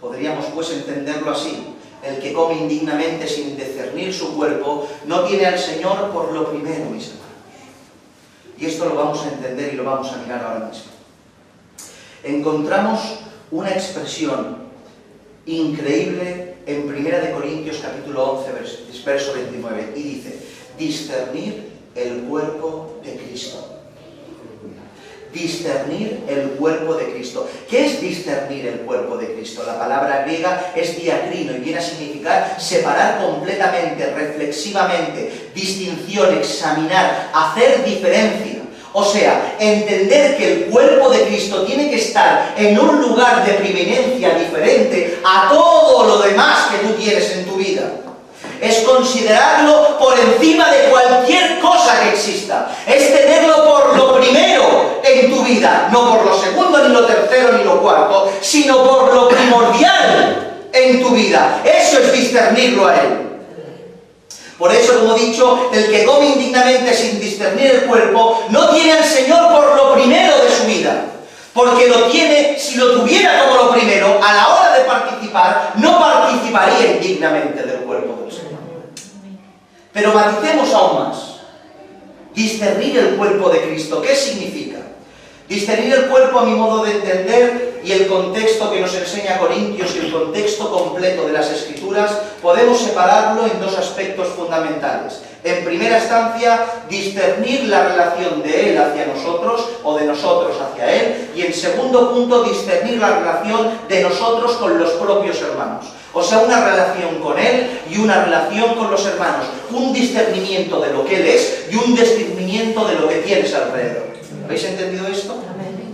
Podríamos pues entenderlo así: el que come indignamente sin discernir su cuerpo no tiene al Señor por lo primero, mis hermanos. Y esto lo vamos a entender y lo vamos a mirar ahora mismo. Encontramos una expresión increíble en 1 Corintios capítulo 11, verso 29, y dice: discernir el cuerpo de Cristo. Discernir el cuerpo de Cristo. ¿Qué es discernir el cuerpo de Cristo? La palabra griega es diacrino y viene a significar separar completamente, reflexivamente, distinción, examinar, hacer diferencia. O sea, entender que el cuerpo de Cristo tiene que estar en un lugar de preeminencia diferente a todo lo demás que tú tienes en tu vida. Es considerarlo por encima de cualquier cosa que exista. Es tenerlo por lo primero en tu vida, no por lo segundo, ni lo tercero, ni lo cuarto, sino por lo primordial en tu vida. Eso es discernirlo a Él. Por eso, como he dicho, el que come indignamente sin discernir el cuerpo no tiene al Señor por lo primero de su vida. Porque lo tiene, si lo tuviera como lo primero, a la hora de participar, no participaría indignamente del cuerpo del Señor. Pero maticemos aún más. Discernir el cuerpo de Cristo, ¿qué significa? Discernir el cuerpo, a mi modo de entender, y el contexto que nos enseña Corintios y el contexto completo de las Escrituras, podemos separarlo en dos aspectos fundamentales. En primera instancia, discernir la relación de Él hacia nosotros, o de nosotros hacia Él, y en segundo punto, discernir la relación de nosotros con los propios hermanos. O sea, una relación con Él y una relación con los hermanos. Un discernimiento de lo que Él es y un discernimiento de lo que tienes alrededor. ¿Habéis entendido esto?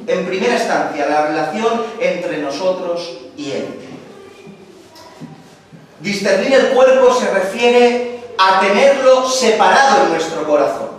En primera instancia, la relación entre nosotros y Él. Discernir el cuerpo se refiere a tenerlo separado en nuestro corazón,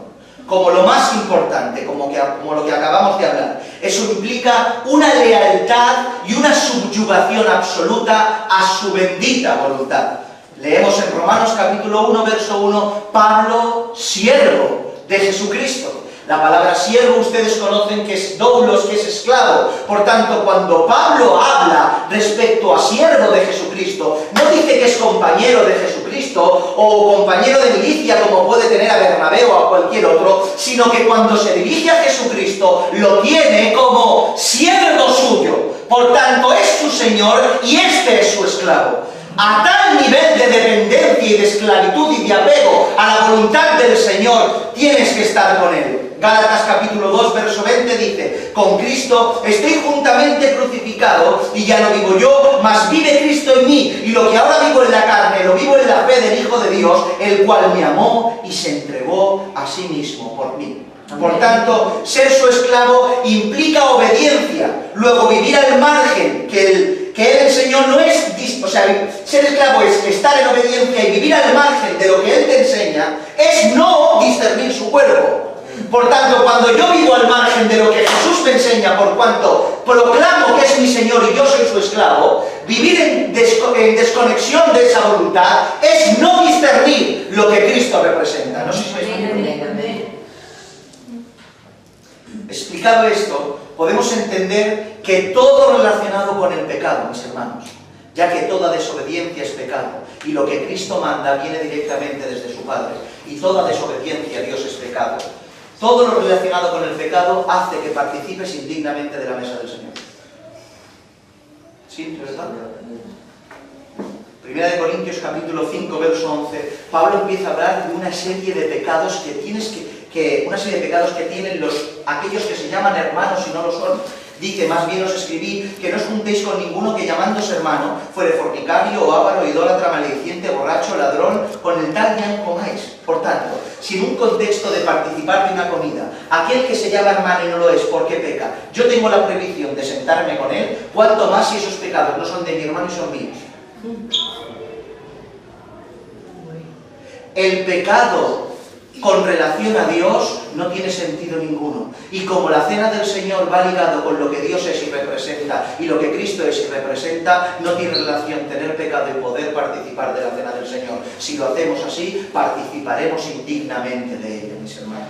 como lo más importante, como lo que acabamos de hablar. Eso implica una lealtad y una subyugación absoluta a su bendita voluntad. Leemos en Romanos capítulo 1, verso 1, Pablo, siervo de Jesucristo. La palabra siervo ustedes conocen que es doulos, que es esclavo. Por tanto, cuando Pablo habla respecto a siervo de Jesucristo, no dice que es compañero de Jesucristo o compañero de milicia como puede tener a Bernabé o a cualquier otro, sino que cuando se dirige a Jesucristo lo tiene como siervo suyo. Por tanto, es su Señor y este es su esclavo. A tal nivel de dependencia y de esclavitud y de apego a la voluntad del Señor tienes que estar con Él. Gálatas capítulo 2, verso 20 dice: con Cristo estoy juntamente crucificado y ya no vivo yo, mas vive Cristo en mí, y lo que ahora vivo en la carne, lo vivo en la fe del Hijo de Dios, el cual me amó y se entregó a sí mismo por mí. Por tanto, ser su esclavo implica obediencia. Luego, vivir al margen que Él enseñó no es... O sea, ser esclavo es estar en obediencia, y vivir al margen de lo que Él te enseña es no discernir su cuerpo. Por tanto, cuando yo vivo al margen de lo que Jesús me enseña, por cuanto proclamo que es mi Señor y yo soy su esclavo, vivir en desconexión de esa voluntad es no discernir lo que Cristo representa. No sé si me explico. Explicado esto, podemos entender que todo relacionado con el pecado, mis hermanos, ya que toda desobediencia es pecado, y lo que Cristo manda viene directamente desde su Padre, y toda desobediencia a Dios es pecado. Todo lo relacionado con el pecado hace que participes indignamente de la mesa del Señor. ¿Sí? ¿Verdad? Primera de Corintios capítulo 5, verso 11, Pablo empieza a hablar de una serie de pecados que tienes una serie de pecados que tienen aquellos que se llaman hermanos y no lo son. Dice: más bien os escribí que no os juntéis con ninguno que, llamándose hermano, fuere fornicario o avaro, idólatra, malediciente, borracho, ladrón, con el tal ya no comáis. Por tanto, si en un contexto de participar de una comida, aquel que se llama hermano y no lo es porque peca, yo tengo la prohibición de sentarme con él, cuanto más si esos pecados no son de mi hermano y son míos. El pecado con relación a Dios no tiene sentido ninguno. Y como la cena del Señor va ligado con lo que Dios es y representa, y lo que Cristo es y representa, no tiene relación tener pecado y poder participar de la cena del Señor. Si lo hacemos así, participaremos indignamente de ella, mis hermanos.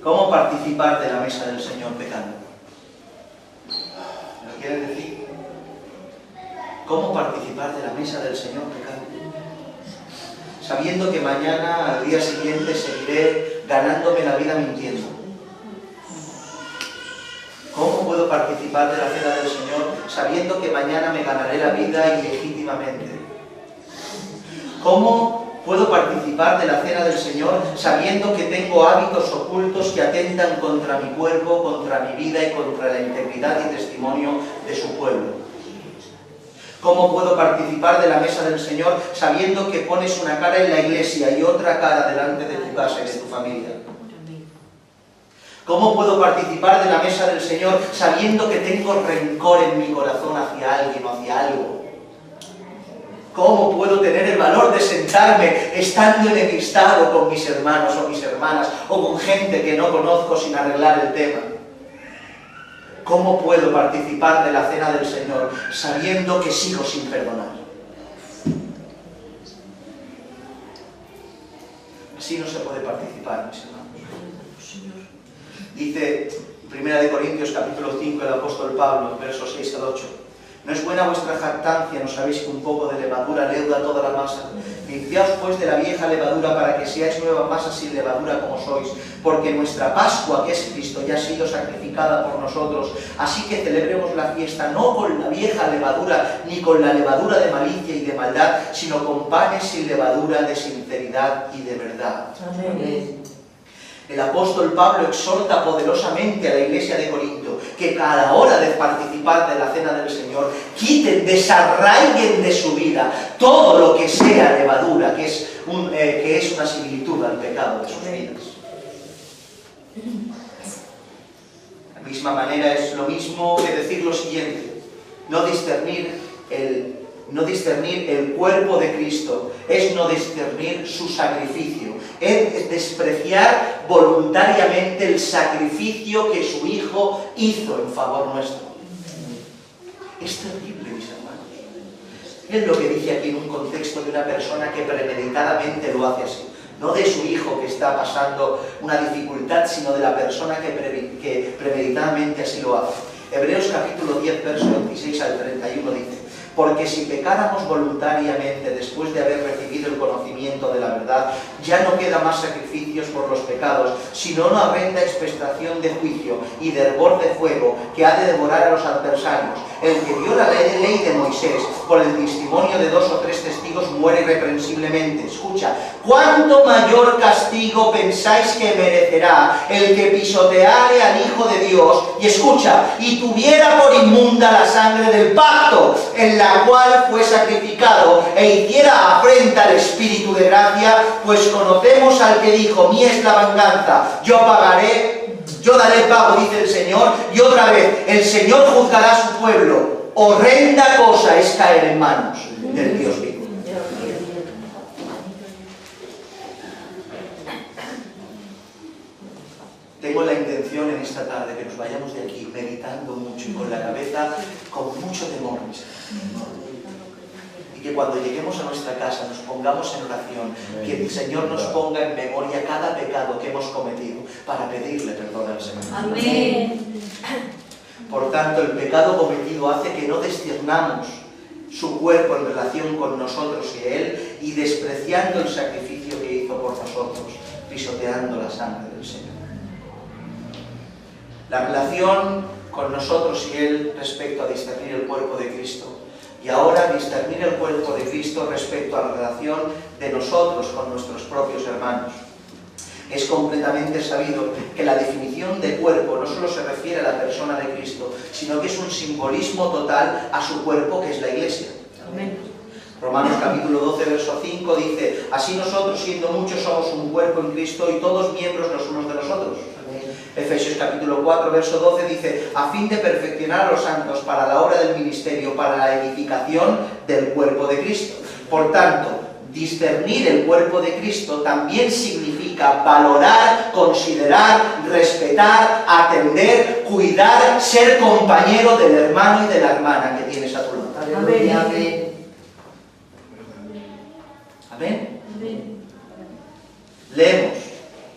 ¿Cómo participar de la mesa del Señor pecando? ¿Me lo quieren decir? ¿Cómo participar de la mesa del Señor pecando? Sabiendo que mañana, al día siguiente, seguiré ganándome la vida mintiendo. ¿Cómo puedo participar de la cena del Señor sabiendo que mañana me ganaré la vida ilegítimamente? ¿Cómo puedo participar de la cena del Señor sabiendo que tengo hábitos ocultos que atentan contra mi cuerpo, contra mi vida y contra la integridad y testimonio de su pueblo? ¿Cómo puedo participar de la mesa del Señor sabiendo que pones una cara en la iglesia y otra cara delante de tu casa y de tu familia? ¿Cómo puedo participar de la mesa del Señor sabiendo que tengo rencor en mi corazón hacia alguien o hacia algo? ¿Cómo puedo tener el valor de sentarme estando enemistado con mis hermanos o mis hermanas o con gente que no conozco sin arreglar el tema? ¿Cómo puedo participar de la cena del Señor sabiendo que sigo sin perdonar? Así no se puede participar, mis hermanos. Dice 1 Corintios capítulo 5 el apóstol Pablo, versos 6 al 8. No es buena vuestra jactancia, ¿no sabéis que un poco de levadura leuda toda la masa? Limpiaos pues de la vieja levadura para que seáis nueva masa sin levadura como sois, porque nuestra Pascua, que es Cristo, ya ha sido sacrificada por nosotros. Así que celebremos la fiesta no con la vieja levadura, ni con la levadura de malicia y de maldad, sino con panes sin levadura de sinceridad y de verdad. Amén. El apóstol Pablo exhorta poderosamente a la iglesia de Corinto que a la hora de participar de la cena del Señor quiten, desarraiguen de su vida todo lo que sea levadura, que es una similitud al pecado de sus vidas. De la misma manera es lo mismo que decir lo siguiente: no discernir el cuerpo de Cristo es no discernir su sacrificio, es despreciar voluntariamente el sacrificio que su Hijo hizo en favor nuestro. Es terrible, mis hermanos. Es lo que dice aquí en un contexto de una persona que premeditadamente lo hace así. No de su hijo que está pasando una dificultad, sino de la persona que premeditadamente así lo hace. Hebreos capítulo 10, verso 26 al 31 dice: porque si pecáramos voluntariamente después de haber recibido el conocimiento de la verdad, ya no queda más sacrificios por los pecados, sino una horrenda expectación de juicio y de hervor de fuego que ha de devorar a los adversarios. El que viola la ley de Moisés por el testimonio de 2 o 3 testigos muere irreprensiblemente. Escucha, ¿cuánto mayor castigo pensáis que merecerá el que pisoteare al Hijo de Dios? Y escucha, y tuviera por inmunda la sangre del pacto, en la cual fue sacrificado, e hiciera afrenta al Espíritu de gracia, pues conocemos al que dijo: mía es la venganza, yo pagaré, yo daré pago, dice el Señor. Y otra vez, el Señor juzgará a su pueblo. Horrenda cosa es caer en manos del Dios vivo. Tengo la intención en esta tarde que nos vayamos de aquí meditando mucho y con la cabeza con mucho temor, mis hermanos. Y que cuando lleguemos a nuestra casa nos pongamos en oración, que el Señor nos ponga en memoria cada pecado que hemos cometido para pedirle perdón al Señor. Amén. Por tanto, el pecado cometido hace que no discernamos su cuerpo en relación con nosotros y Él, y despreciando el sacrificio que hizo por nosotros, pisoteando la sangre del Señor. La relación con nosotros y Él respecto a discernir el cuerpo de Cristo, y ahora discernir el cuerpo de Cristo respecto a la relación de nosotros con nuestros propios hermanos. Es completamente sabido que la definición de cuerpo no solo se refiere a la persona de Cristo, sino que es un simbolismo total a su cuerpo, que es la Iglesia. Amén. Romanos capítulo 12, verso 5 dice: así nosotros, siendo muchos, somos un cuerpo en Cristo y todos miembros los unos de los otros. Efesios capítulo 4, verso 12 dice: a fin de perfeccionar a los santos para la obra del ministerio, para la edificación del cuerpo de Cristo. Por tanto, discernir el cuerpo de Cristo también significa valorar, considerar, respetar, atender, cuidar, ser compañero del hermano y de la hermana que tienes a tu lado. Amén. Amén. Amén. Leemos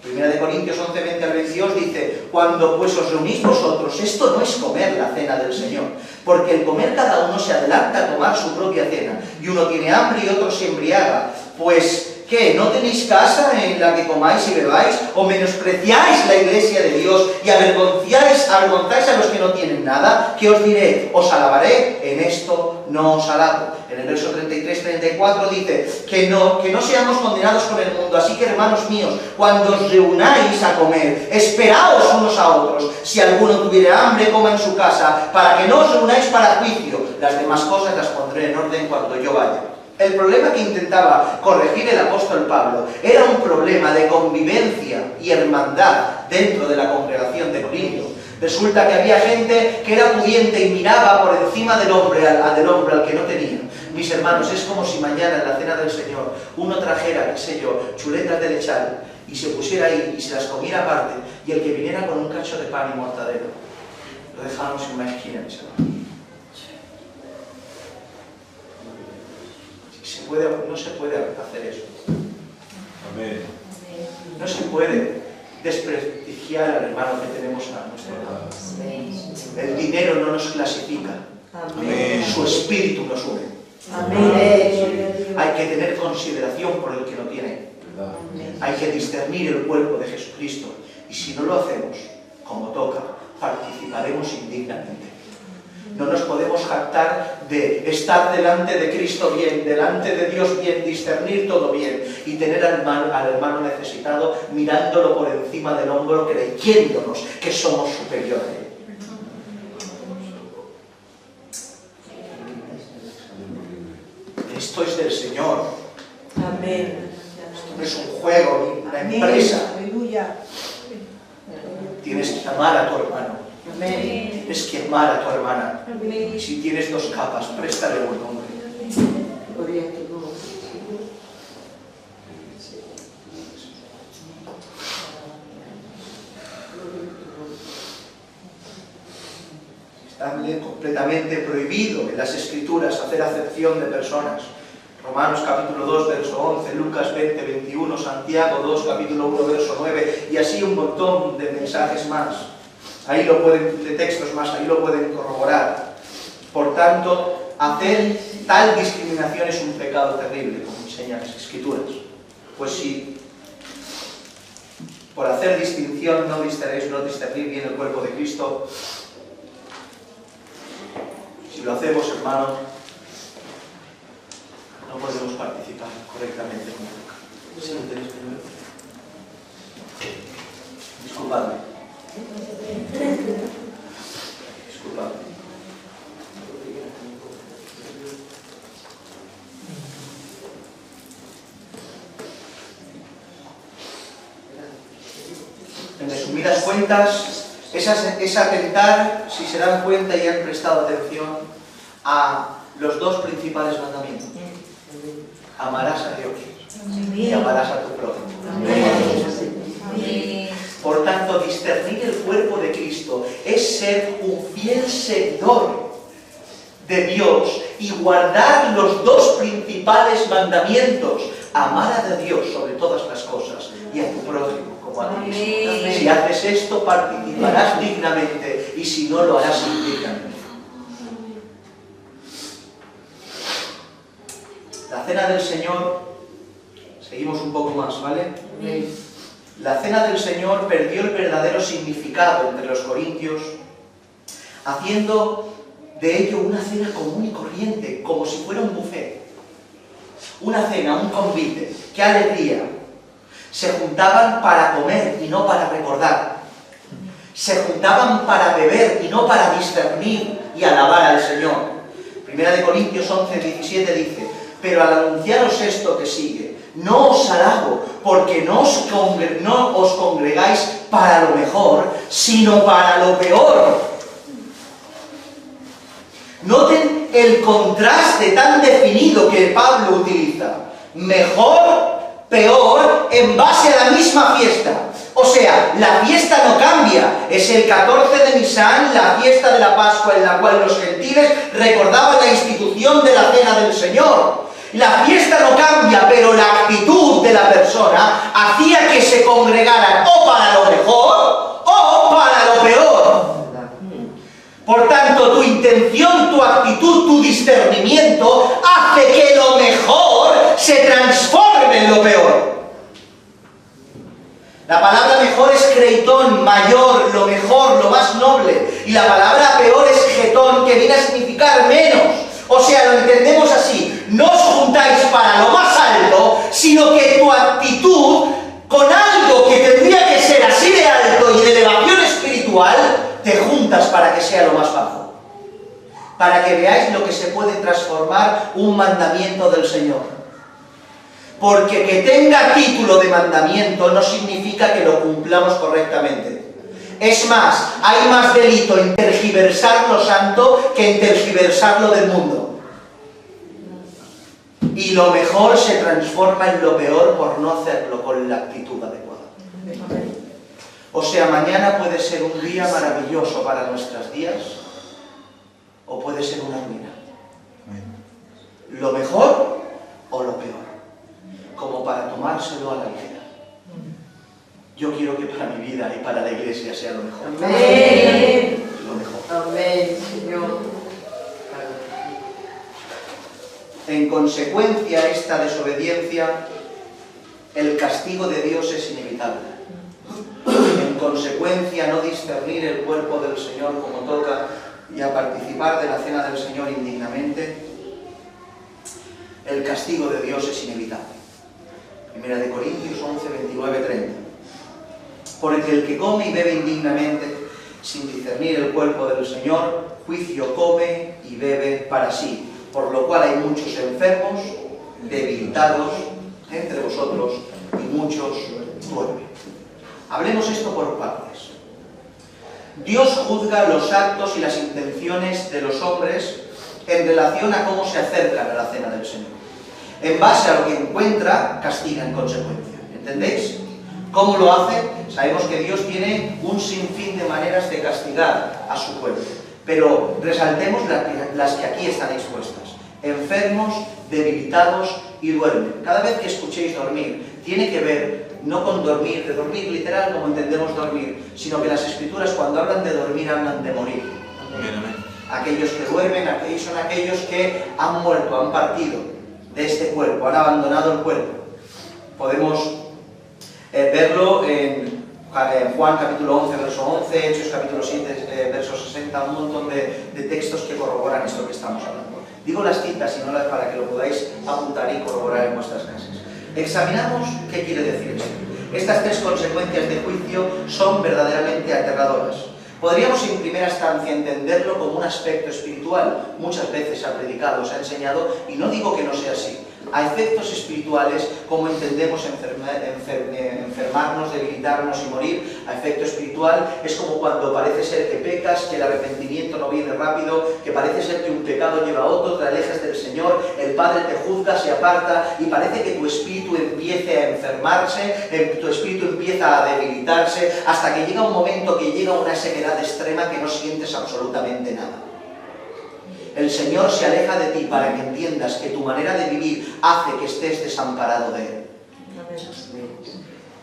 1 Corintios 11, 20 al 22 dice: cuando pues os reunís vosotros, esto no es comer la cena del Señor, porque el comer cada uno se adelanta a tomar su propia cena, y uno tiene hambre y otro se embriaga. Pues, ¿qué? ¿No tenéis casa en la que comáis y bebáis? ¿O menospreciáis la iglesia de Dios y avergonzáis a los que no tienen nada? ¿Qué os diré? ¿Os alabaré? En esto no os alabo. En el verso 33-34 dice que no seamos condenados con el mundo. Así que, hermanos míos, cuando os reunáis a comer, esperaos unos a otros. Si alguno tuviera hambre, coma en su casa, para que no os reunáis para juicio. Las demás cosas las pondré en orden cuando yo vaya. El problema que intentaba corregir el apóstol Pablo era un problema de convivencia y hermandad dentro de la congregación de Corinto. Resulta que había gente que era pudiente y miraba por encima del hombre al que no tenía. Mis hermanos, es como si mañana en la cena del Señor uno trajera, qué sé yo, chuletas de lechal y se pusiera ahí y se las comiera aparte, y el que viniera con un cacho de pan y mortadelo lo dejáramos en una esquina, mis hermanos. No se puede hacer eso. Amén. No se puede. desprestigiar al hermano que tenemos a nuestro lado. El dinero no nos clasifica. Amén. Su espíritu nos une. Amén. Hay que tener consideración por el que no tiene. Hay que discernir el cuerpo de Jesucristo. Y si no lo hacemos como toca, participaremos indignamente. No nos podemos jactar de estar delante de Cristo bien, delante de Dios bien, discernir todo bien y tener al hermano necesitado mirándolo por encima del hombro, creyéndonos que somos superiores. Esto es del Señor. Amén. Esto no es un juego ni una empresa. Aleluya. Tienes que amar a tu hermano. Amén. Tienes que amar a tu hermana. Y si tienes 2 capas, préstale un nombre. Gloria a tu nombre. Está completamente prohibido en las Escrituras hacer acepción de personas. Romanos capítulo 2, verso 11, Lucas 20, 21, Santiago 2, capítulo 1, verso 9, y así un montón de mensajes más. Ahí lo pueden, de textos más, ahí lo pueden corroborar. Por tanto, hacer tal discriminación es un pecado terrible, como enseñan las Escrituras. Pues si por hacer distinción no discernir bien el cuerpo de Cristo, si lo hacemos, hermano, no podemos participar correctamente con el pecado. ¿Sí lo tenéis primero? Disculpadme. Disculpadme. En resumidas cuentas, es atentar, si se dan cuenta y han prestado atención, a los 2 principales mandamientos. Amarás a Dios y amarás a tu prójimo. Por tanto, discernir el cuerpo de Cristo es ser un fiel seguidor de Dios y guardar los 2 principales mandamientos. Amar a Dios sobre todas las cosas y a tu prójimo como a ti mismo. Si haces esto, participarás dignamente, y si no, lo harás indignamente. La cena del Señor, seguimos un poco más, ¿vale? La cena del Señor perdió el verdadero significado entre los corintios, haciendo de ello una cena común y corriente, como si fuera un buffet. Una cena, un convite. ¡Qué alegría! Se juntaban para comer y no para recordar. Se juntaban para beber y no para discernir y alabar al Señor. Primera de Corintios 11, 17 dice: pero al anunciaros esto que sigue, no os halago, porque no os congregáis para lo mejor, sino para lo peor. Noten el contraste tan definido que Pablo utiliza. Mejor, peor, en base a la misma fiesta. O sea, la fiesta no cambia. Es el 14 de Nisan, la fiesta de la Pascua, en la cual los gentiles recordaban la institución de la cena del Señor. La fiesta no cambia, pero la actitud de la persona hacía que se congregaran o para lo mejor o para lo peor. Por tanto, tu intención, tu actitud, tu discernimiento hace que lo mejor se transforme en lo peor. La palabra mejor es creitón, mayor, lo mejor, lo más noble. Y la palabra peor es getón, que viene a significar menos. O sea, lo entendemos así: no os juntáis para lo más alto, sino que tu actitud, con algo que tendría que ser así de alto y de elevación espiritual, te juntas para que sea lo más bajo. Para que veáis lo que se puede transformar un mandamiento del Señor. Porque que tenga título de mandamiento no significa que lo cumplamos correctamente. Es más, hay más delito en tergiversar lo santo que en tergiversar lo del mundo. Y lo mejor se transforma en lo peor por no hacerlo con la actitud adecuada. O sea, mañana puede ser un día maravilloso para nuestros días, o puede ser una ruina. Lo mejor o lo peor, como para tomárselo a la ligera. Yo quiero que para mi vida y para la iglesia sea lo mejor. Amén. Lo mejor. Amén, Señor. En consecuencia a esta desobediencia, el castigo de Dios es inevitable. En consecuencia, no discernir el cuerpo del Señor como toca y a participar de la cena del Señor indignamente, el castigo de Dios es inevitable. Primera de Corintios 11, 29, 30. Porque el que come y bebe indignamente, sin discernir el cuerpo del Señor, juicio come y bebe para sí. Por lo cual hay muchos enfermos, debilitados entre vosotros y muchos duermen. Hablemos esto por partes. Dios juzga los actos y las intenciones de los hombres en relación a cómo se acercan a la cena del Señor. En base a lo que encuentra, castiga en consecuencia. ¿Entendéis? ¿Cómo lo hace? Sabemos que Dios tiene un sinfín de maneras de castigar a su pueblo. Pero resaltemos las que aquí están expuestas. Enfermos, debilitados y duermen. Cada vez que escuchéis dormir, tiene que ver no con dormir, de dormir literal como entendemos dormir, sino que las Escrituras cuando hablan de dormir hablan de morir. Aquellos que duermen, son aquellos que han muerto, han partido de este cuerpo, han abandonado el cuerpo. Podemos verlo en Juan capítulo 11, verso 11, Hechos capítulo 7, verso 60, un montón de textos que corroboran esto que estamos hablando. Digo las citas y no las para que lo podáis apuntar y corroborar en vuestras casas. Examinamos qué quiere decir esto. Estas tres consecuencias de juicio son verdaderamente aterradoras. Podríamos en primera instancia entenderlo como un aspecto espiritual. Muchas veces se ha predicado, se ha enseñado, y no digo que no sea así. A efectos espirituales, como entendemos enfermarnos, debilitarnos y morir, a efecto espiritual es como cuando parece ser que pecas, que el arrepentimiento no viene rápido, que parece ser que un pecado lleva a otro, te alejas del Señor, el Padre te juzga, se aparta y parece que tu espíritu empiece a enfermarse, tu espíritu empieza a debilitarse, hasta que llega un momento que llega una sequedad extrema que no sientes absolutamente nada. El Señor se aleja de ti para que entiendas que tu manera de vivir hace que estés desamparado de Él.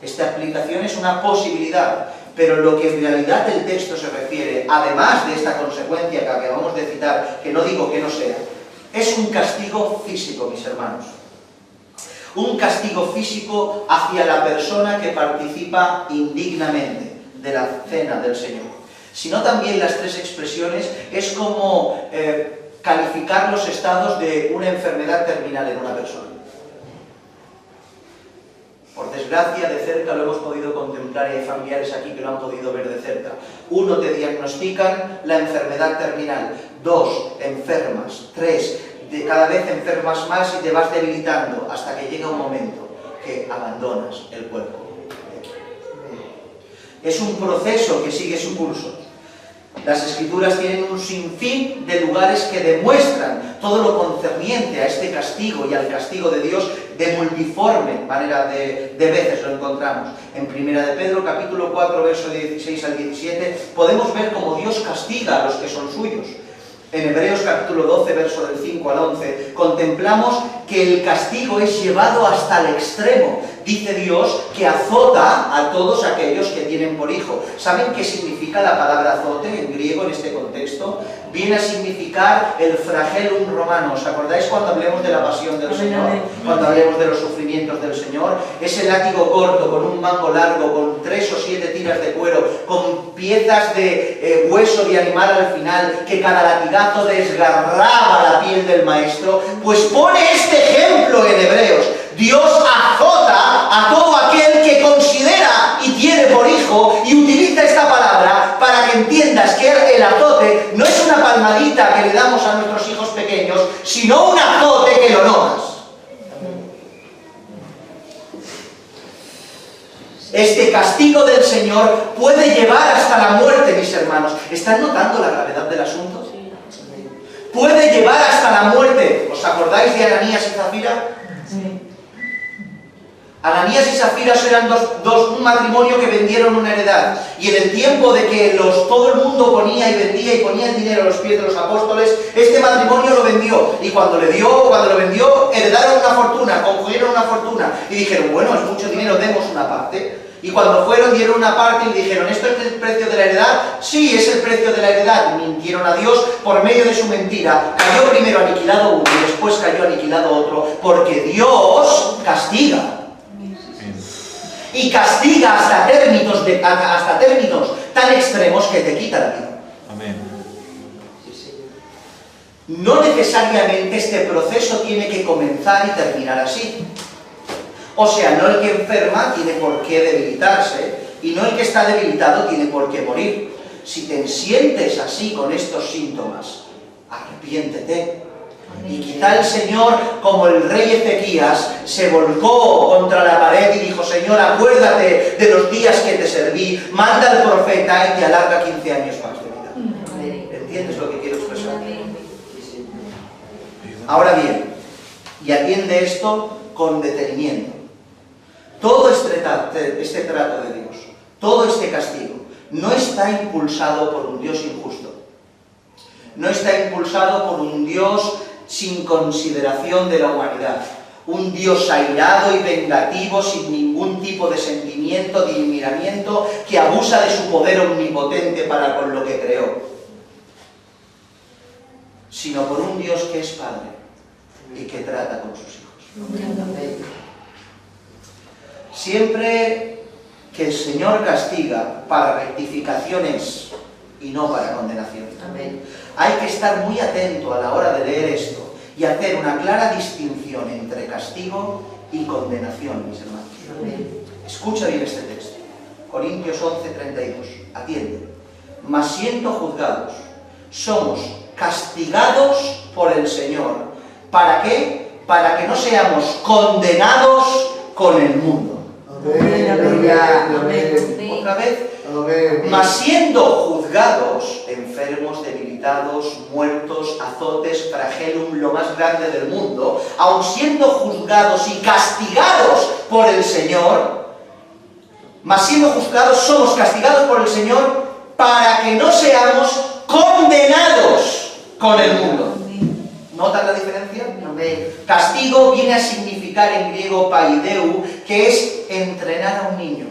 Esta aplicación es una posibilidad, pero lo que en realidad el texto se refiere, además de esta consecuencia que acabamos de citar, que no digo que no sea, es un castigo físico, mis hermanos. Un castigo físico hacia la persona que participa indignamente de la cena del Señor. Sino también las tres expresiones es como calificar los estados de una enfermedad terminal en una persona. Por desgracia, de cerca lo hemos podido contemplar y hay familiares aquí que lo han podido ver de cerca. 1, te diagnostican la enfermedad terminal. 2, enfermas. 3, cada vez enfermas más y te vas debilitando hasta que llega un momento que abandonas el cuerpo. Es un proceso que sigue su curso. Las Escrituras tienen un sinfín de lugares que demuestran todo lo concerniente a este castigo y al castigo de Dios de multiforme manera de veces lo encontramos. En Primera de Pedro, capítulo 4, verso 16 al 17, podemos ver cómo Dios castiga a los que son suyos. En Hebreos capítulo 12, verso del 5 al 11, contemplamos que el castigo es llevado hasta el extremo. Dice Dios que azota a todos aquellos que tienen por hijo. ¿Saben qué significa la palabra azote en griego en este contexto? Viene a significar el flagellum romano. ¿Os acordáis cuando hablemos de la pasión del Señor? Cuando hablemos de los sufrimientos del Señor. Ese látigo corto con un mango largo, con 3 o 7 tiras de cuero, con piezas de hueso de animal al final, que cada latigazo desgarraba la piel del maestro. Pues pone este ejemplo en Hebreos. Dios azota a todo aquel que considera y tiene por hijo, y utiliza esta palabra para que entiendas que el azote no es una palmadita que le damos a nuestros hijos pequeños, sino un azote que lo notas. Este castigo del Señor puede llevar hasta la muerte, mis hermanos. ¿Están notando la gravedad del asunto? Puede llevar hasta la muerte. ¿Os acordáis de Ananías y Zafira? Sí. Ananías y Zafira eran un matrimonio que vendieron una heredad, y en el tiempo de que todo el mundo ponía y vendía y ponía el dinero a los pies de los apóstoles, este matrimonio lo vendió, y cuando lo vendió, heredaron una fortuna, concogieron una fortuna, y dijeron, bueno, es mucho dinero, demos una parte. Y cuando fueron, dieron una parte y le dijeron, ¿esto es el precio de la heredad? Sí, es el precio de la heredad. Mintieron a Dios por medio de su mentira. Cayó primero aniquilado uno y después cayó aniquilado otro, porque Dios castiga. Y castiga hasta términos tan extremos que te quita la vida. Amén. No necesariamente este proceso tiene que comenzar y terminar así. O sea, no el que enferma tiene por qué debilitarse, y no el que está debilitado tiene por qué morir. Si te sientes así con estos síntomas, arrepiéntete. Y quizá el Señor, como el rey Ezequías, se volcó contra la pared y dijo, Señor, acuérdate de los días que te serví, manda al profeta y te alarga 15 años más de vida. ¿Entiendes lo que quiero expresar? Ahora bien, y atiende esto con detenimiento. Todo este trato de Dios, todo este castigo, no está impulsado por un Dios injusto. No está impulsado por un Dios sin consideración de la humanidad. Un Dios airado y vengativo, sin ningún tipo de sentimiento, de miramiento, que abusa de su poder omnipotente para con lo que creó. Sino por un Dios que es Padre y que trata con sus hijos. Siempre que el Señor castiga para rectificaciones y no para condenación. Amén. Hay que estar muy atento a la hora de leer esto y hacer una clara distinción entre castigo y condenación, mis hermanos. Amén. Escucha bien este texto. Corintios 11:32. Atiende. Mas siendo juzgados, somos castigados por el Señor. ¿Para qué? Para que no seamos condenados con el mundo. Amén. Amén. Otra vez. Amén. Mas siendo juzgados, enfermos, debilitados, muertos, azotes, flagellum, lo más grande del mundo, aun siendo juzgados y castigados por el Señor, mas siendo juzgados somos castigados por el Señor para que no seamos condenados con el mundo. ¿Notan la diferencia? Amén. Castigo viene a significar en griego paideu, que es entrenar a un niño.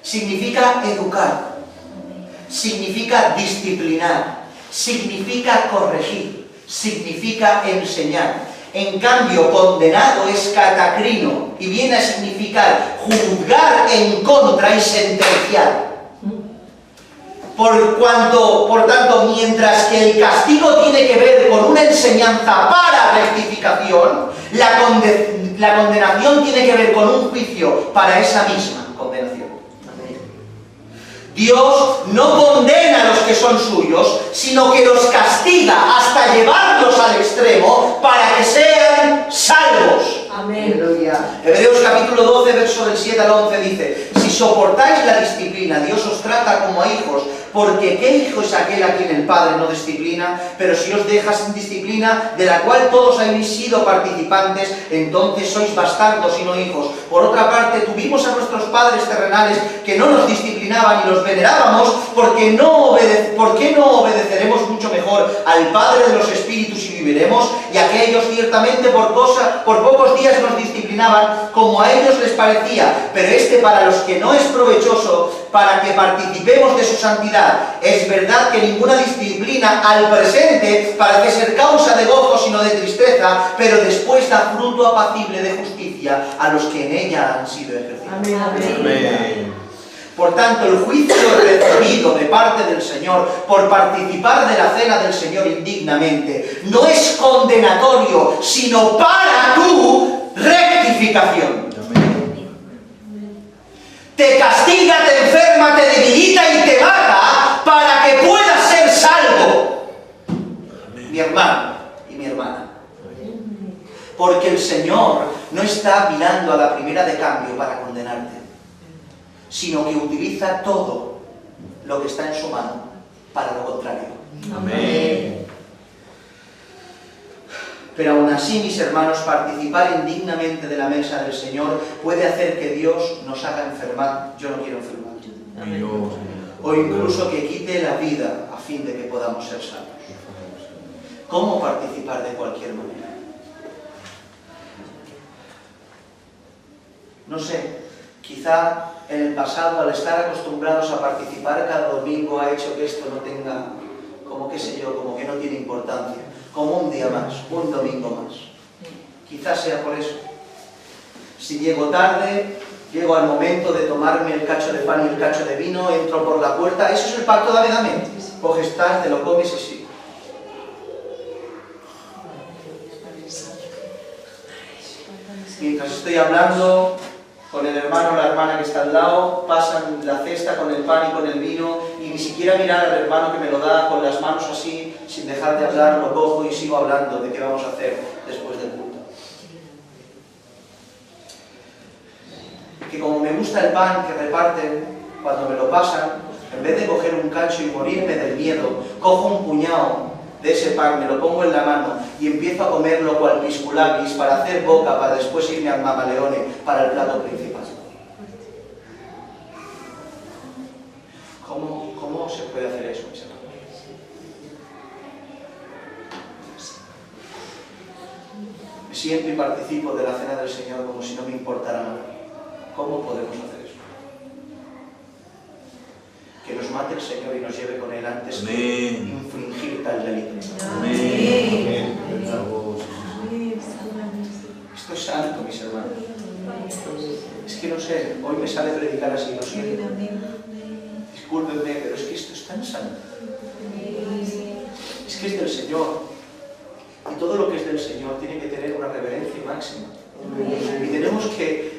Significa educar, significa disciplinar, significa corregir, significa enseñar. En cambio, condenado es catacrino y viene a significar juzgar en contra y sentenciar. Por tanto, mientras que el castigo tiene que ver con una enseñanza para rectificación, la condenación tiene que ver con un juicio para esa misma condenación. Dios no condena a los que son suyos, sino que los castiga hasta llevarlos al extremo para que sean salvos. Amén. Hebreos capítulo 12, verso del 7 al 11 dice: si soportáis la disciplina, Dios os trata como a hijos, porque ¿qué hijo es aquel a quien el Padre no disciplina? Pero si os deja sin disciplina, de la cual todos habéis sido participantes, entonces sois bastardos y no hijos. Por otra parte, tuvimos a nuestros padres terrenales que no nos disciplinaban y los venerábamos, ¿por qué no obedeceremos mucho mejor al Padre de los Espíritus y viviremos? Y aquellos ciertamente por pocos días nos disciplinaban como a ellos les parecía, pero este para los que no es provechoso, para que participemos de su santidad. Es verdad que ninguna disciplina al presente parece ser causa de gozo sino de tristeza, pero después da fruto apacible de justicia a los que en ella han sido ejercidos. Amén. Amén. Por tanto, el juicio recibido de parte del Señor por participar de la cena del Señor indignamente no es condenatorio, sino para tu rectificación. Te castiga, te enferma, te debilita y te mata para que puedas ser salvo. Mi hermano y mi hermana. Porque el Señor no está mirando a la primera de cambio para condenarte, sino que utiliza todo lo que está en su mano para lo contrario. Amén. Pero aún así, mis hermanos, participar indignamente de la mesa del Señor puede hacer que Dios nos haga enfermar. Yo no quiero enfermar. O incluso que quite la vida a fin de que podamos ser salvos. ¿Cómo participar de cualquier manera? No sé, quizá en el pasado, al estar acostumbrados a participar cada domingo, ha hecho que esto no tenga, como qué sé yo, como que no tiene importancia, como un día más, un domingo más. Quizás sea por eso. Si llego tarde, llego al momento de tomarme el cacho de pan y el cacho de vino, entro por la puerta, eso es el pacto dame, dame. Coges tal, te lo comes y sí. Mientras estoy hablando con el hermano o la hermana que está al lado, pasan la cesta con el pan y con el vino, y ni siquiera mirar al hermano que me lo da con las manos así, sin dejar de hablar, lo cojo y sigo hablando de qué vamos a hacer después del culto. Que como me gusta el pan que reparten, cuando me lo pasan, en vez de coger un cacho y morirme del miedo, cojo un puñado de ese pan, me lo pongo en la mano y empiezo a comerlo cual pisculabis para hacer boca, para después irme al mamaleone, para el plato principal. ¿Cómo se puede hacer eso, mis hermanos? Me siento y participo de la cena del Señor como si no me importara nada. ¿Cómo podemos hacer eso? Que nos mate el Señor y nos lleve con Él antes de infringir tal delito. Amén. Esto es santo, mis hermanos. Es que no sé, hoy me sale predicar así, lo siento. Discúlpenme, pero es que esto es tan santo. Es que es del Señor. Y todo lo que es del Señor tiene que tener una reverencia máxima. Y tenemos que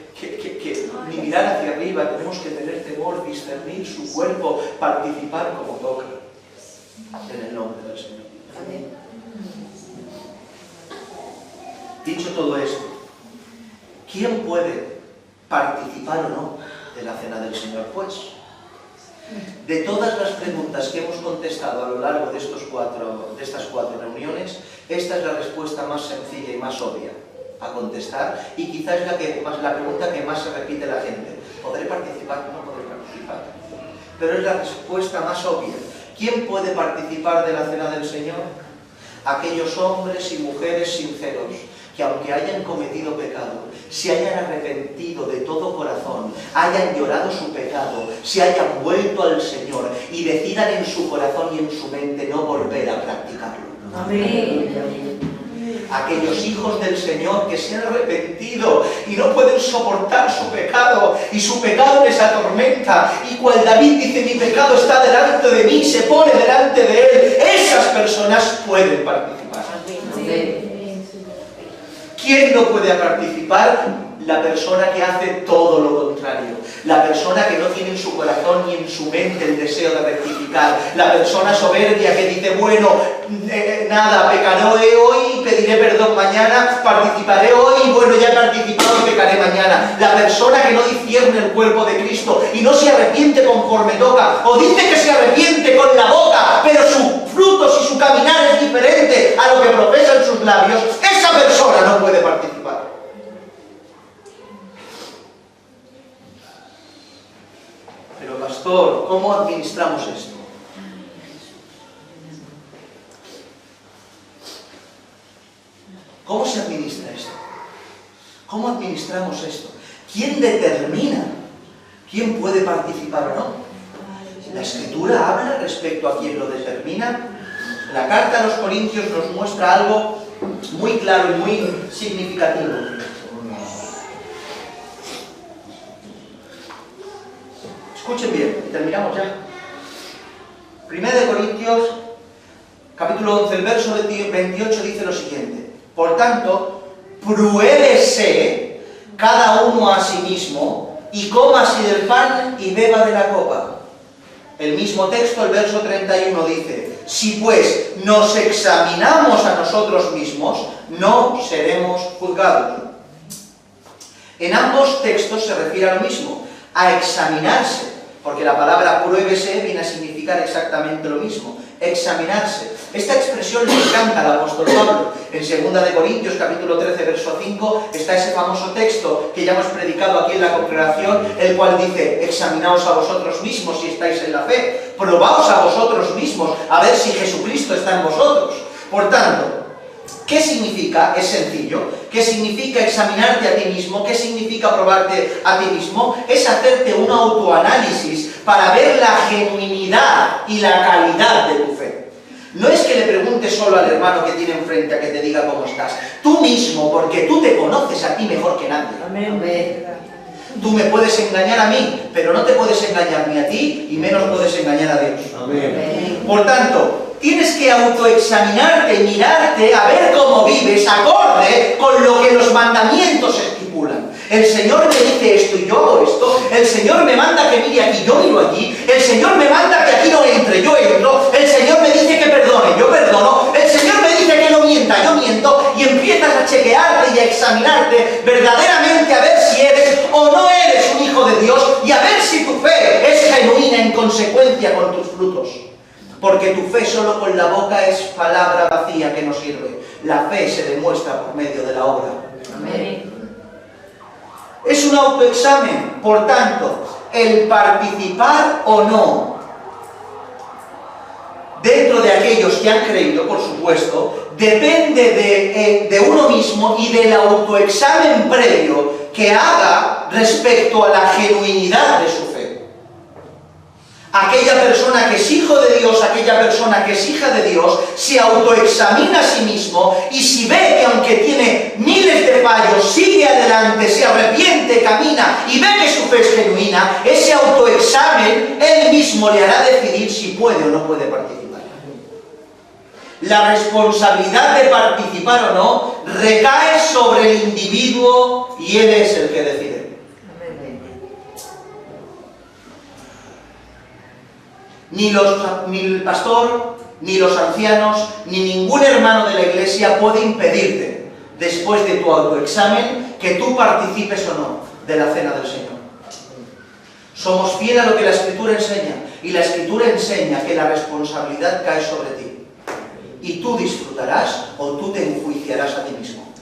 ni mirar hacia arriba, tenemos que tener temor, discernir su cuerpo, participar como toca. En el nombre del Señor. Amén. Dicho todo esto, ¿quién puede participar o no de la cena del Señor? Pues, de todas las preguntas que hemos contestado a lo largo de estas cuatro reuniones, esta es la respuesta más sencilla y más obvia a contestar, y quizás la pregunta que más se repite la gente. ¿Podré participar o no podré participar? Pero es la respuesta más obvia. ¿Quién puede participar de la cena del Señor? Aquellos hombres y mujeres sinceros, que aunque hayan cometido pecado, se hayan arrepentido de todo corazón, hayan llorado su pecado, se hayan vuelto al Señor y decidan en su corazón y en su mente no volver a practicarlo. Amén. Aquellos hijos del Señor que se han arrepentido y no pueden soportar su pecado, y su pecado les atormenta, y cual David dice, mi pecado está delante de mí, se pone delante de él, esas personas pueden participar. ¿Quién no puede participar? La persona que hace todo lo contrario, la persona que no tiene en su corazón ni en su mente el deseo de rectificar, la persona soberbia que dice, bueno, nada, pecaré hoy, pediré perdón mañana, participaré hoy, bueno, ya he participado y pecaré mañana. La persona que no discierne el cuerpo de Cristo y no se arrepiente conforme toca, o dice que se arrepiente con la boca, pero sus frutos y su caminar es diferente a lo que profesan sus labios, esa persona no puede participar. Pero pastor, ¿cómo administramos esto? ¿Cómo se administra esto? ¿Cómo administramos esto? ¿Quién determina quién puede participar o no? ¿La Escritura habla respecto a quién lo determina? La carta a los Corintios nos muestra algo muy claro y muy significativo. Escuchen bien, terminamos ya. 1 Corintios, capítulo 11, el verso 28 dice lo siguiente. Por tanto, pruébese cada uno a sí mismo, y coma así del pan y beba de la copa. El mismo texto, el verso 31 dice, si pues nos examinamos a nosotros mismos, no seremos juzgados. En ambos textos se refiere a lo mismo, a examinarse, porque la palabra pruébese viene a significar exactamente lo mismo, examinarse. Esta expresión le encanta al apóstol Pablo. En 2 Corintios, capítulo 13, verso 5, está ese famoso texto que ya hemos predicado aquí en la congregación, el cual dice, examinaos a vosotros mismos si estáis en la fe, probaos a vosotros mismos, a ver si Jesucristo está en vosotros. Por tanto, ¿Qué significa? Es sencillo. ¿Qué significa examinarte a ti mismo? ¿Qué significa probarte a ti mismo? Es hacerte un autoanálisis para ver la genuinidad y la calidad de tu fe. No es que le preguntes solo al hermano que tiene enfrente a que te diga cómo estás. Tú mismo, porque tú te conoces a ti mejor que nadie. Amén. Tú me puedes engañar a mí, pero no te puedes engañar ni a ti y menos puedes engañar a Dios. Amén. Por tanto, tienes que autoexaminarte, mirarte, a ver cómo vives, acorde con lo que los mandamientos estipulan. El Señor me dice esto y yo hago esto. El Señor me manda que mire aquí, yo miro allí. El Señor me manda que aquí no entre, yo entro. El Señor me dice que perdone, yo perdono. El Señor me dice que no mienta, yo miento. Y empiezas a chequearte y a examinarte verdaderamente a ver si eres o no eres un hijo de Dios y a ver si tu fe es genuina en consecuencia con tus frutos. Porque tu fe solo con la boca es palabra vacía que no sirve. La fe se demuestra por medio de la obra. Amén. Es un autoexamen, por tanto, el participar o no dentro de aquellos que han creído, por supuesto, depende de uno mismo y del autoexamen previo que haga respecto a la genuinidad de su fe. Aquella persona que es hijo de Dios, aquella persona que es hija de Dios, se autoexamina a sí mismo y si ve que aunque tiene miles de fallos, sigue adelante, se arrepiente, camina y ve que su fe es genuina, ese autoexamen él mismo le hará decidir si puede o no puede participar. La responsabilidad de participar o no recae sobre el individuo y él es el que decide. Ni el pastor, ni los ancianos, ni ningún hermano de la iglesia puede impedirte, después de tu autoexamen, que tú participes o no de la cena del Señor. Somos fieles a lo que la Escritura enseña, y la Escritura enseña que la responsabilidad cae sobre ti. Y tú disfrutarás o tú te enjuiciarás a ti mismo.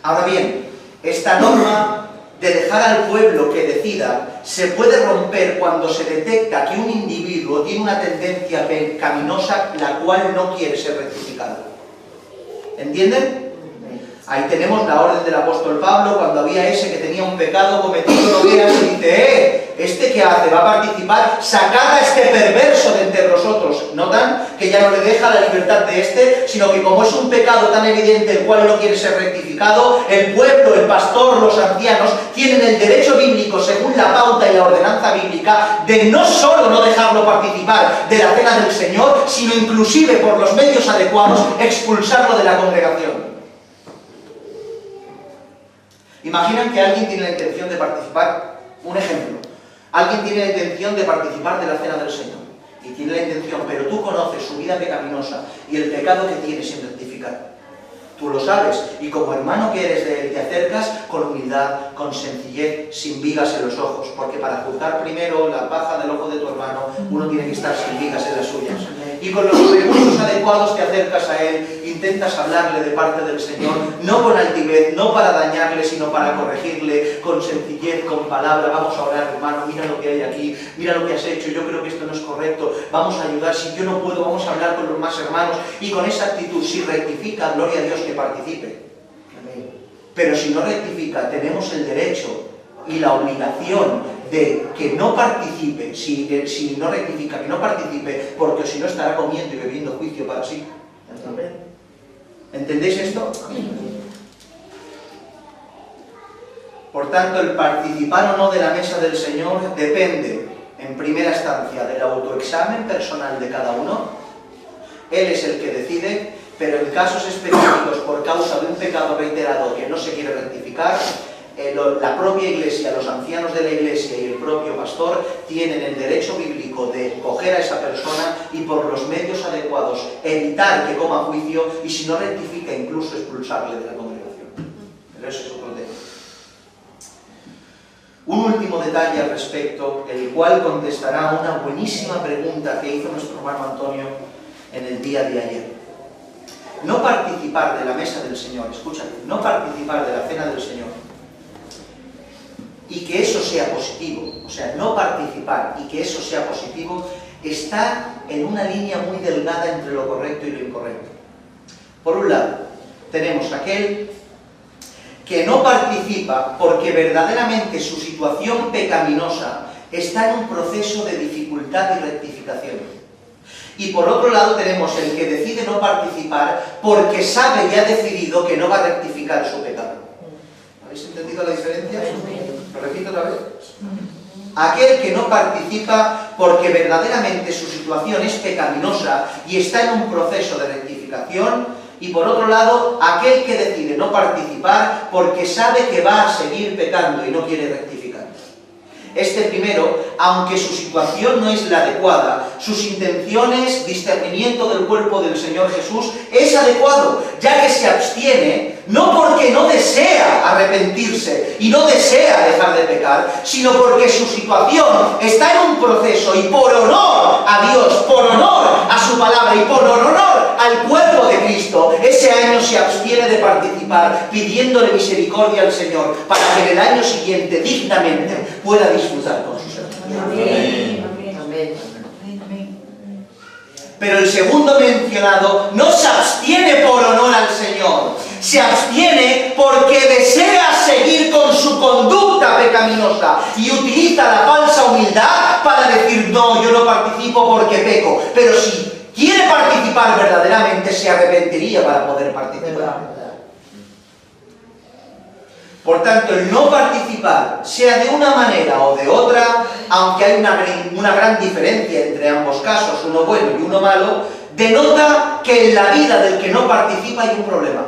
Ahora bien, esta norma de dejar al pueblo que decida se puede romper cuando se detecta que un individuo tiene una tendencia pecaminosa la cual no quiere ser rectificada. ¿Entienden? Ahí tenemos la orden del apóstol Pablo cuando había ese que tenía un pecado cometido, lo veas y dice, ¿este qué hace? ¿Va a participar? Sacad a este perverso de entre vosotros. ¿Notan? Que ya no le deja la libertad de este, sino que como es un pecado tan evidente el cual no quiere ser rectificado, el pueblo, el pastor, los ancianos tienen el derecho bíblico, según la pauta y la ordenanza bíblica, de no solo no dejarlo participar de la cena del Señor, sino inclusive por los medios adecuados expulsarlo de la congregación. Imaginan que alguien tiene la intención de participar, un ejemplo, alguien tiene la intención de participar de la cena del Señor, y tiene la intención, pero tú conoces su vida pecaminosa y el pecado que tiene sin rectificar. Tú lo sabes, y como hermano que eres de él, te acercas con humildad, con sencillez, sin vigas en los ojos, porque para juzgar primero la paja del ojo de tu hermano, uno tiene que estar sin vigas en las suyas. Y con los recursos adecuados te acercas a él, intentas hablarle de parte del Señor, no con altivez, no para dañarle, sino para corregirle, con sencillez, con palabra. Vamos a orar, hermano, mira lo que hay aquí, mira lo que has hecho, yo creo que esto no es correcto, vamos a ayudar, si yo no puedo, vamos a hablar con los más hermanos, y con esa actitud, si rectifica, gloria a Dios que participe. Pero si no rectifica, tenemos el derecho y la obligación de que no participe, si no rectifica, que no participe, porque si no estará comiendo y bebiendo juicio para sí. ¿Entendéis esto? Por tanto, el participar o no de la mesa del Señor depende, en primera instancia, del autoexamen personal de cada uno. Él es el que decide, pero en casos específicos, por causa de un pecado reiterado que no se quiere rectificar, la propia iglesia, los ancianos de la iglesia y el propio pastor tienen el derecho bíblico de coger a esa persona y por los medios adecuados evitar que coma juicio y si no rectifica incluso expulsarle de la congregación. Pero eso es otro tema. Un último detalle al respecto, el cual contestará a una buenísima pregunta que hizo nuestro hermano Antonio en el día de ayer. No participar de la mesa del Señor, escúchate, no participar de la cena del Señor y que eso sea positivo, o sea, no participar y que eso sea positivo, está en una línea muy delgada entre lo correcto y lo incorrecto. Por un lado, tenemos aquel que no participa porque verdaderamente su situación pecaminosa está en un proceso de dificultad y rectificación. Y por otro lado tenemos el que decide no participar porque sabe y ha decidido que no va a rectificar su pecado. ¿Habéis entendido la diferencia? ¿Lo repito otra vez? Aquel que no participa porque verdaderamente su situación es pecaminosa y está en un proceso de rectificación, y por otro lado, aquel que decide no participar porque sabe que va a seguir pecando y no quiere rectificar. Este primero, aunque su situación no es la adecuada, sus intenciones, discernimiento del cuerpo del Señor Jesús, es adecuado, ya que se abstiene, no porque no desea arrepentirse y no desea dejar de pecar, sino porque su situación está en un proceso y por honor a Dios, por honor a su palabra y por honor al cuerpo de Cristo, ese año se abstiene de participar, pidiéndole misericordia al Señor, para que en el año siguiente dignamente pueda disfrutar con sus hermanos. Amén. Pero el segundo mencionado no se abstiene por honor al Señor, se abstiene porque desea seguir con su conducta pecaminosa y utiliza la falsa humildad para decir: no, yo no participo porque peco. Pero si quiere participar verdaderamente, se arrepentiría para poder participar. Por tanto, el no participar, sea de una manera o de otra, aunque hay una gran diferencia entre ambos casos, uno bueno y uno malo, denota que en la vida del que no participa hay un problema.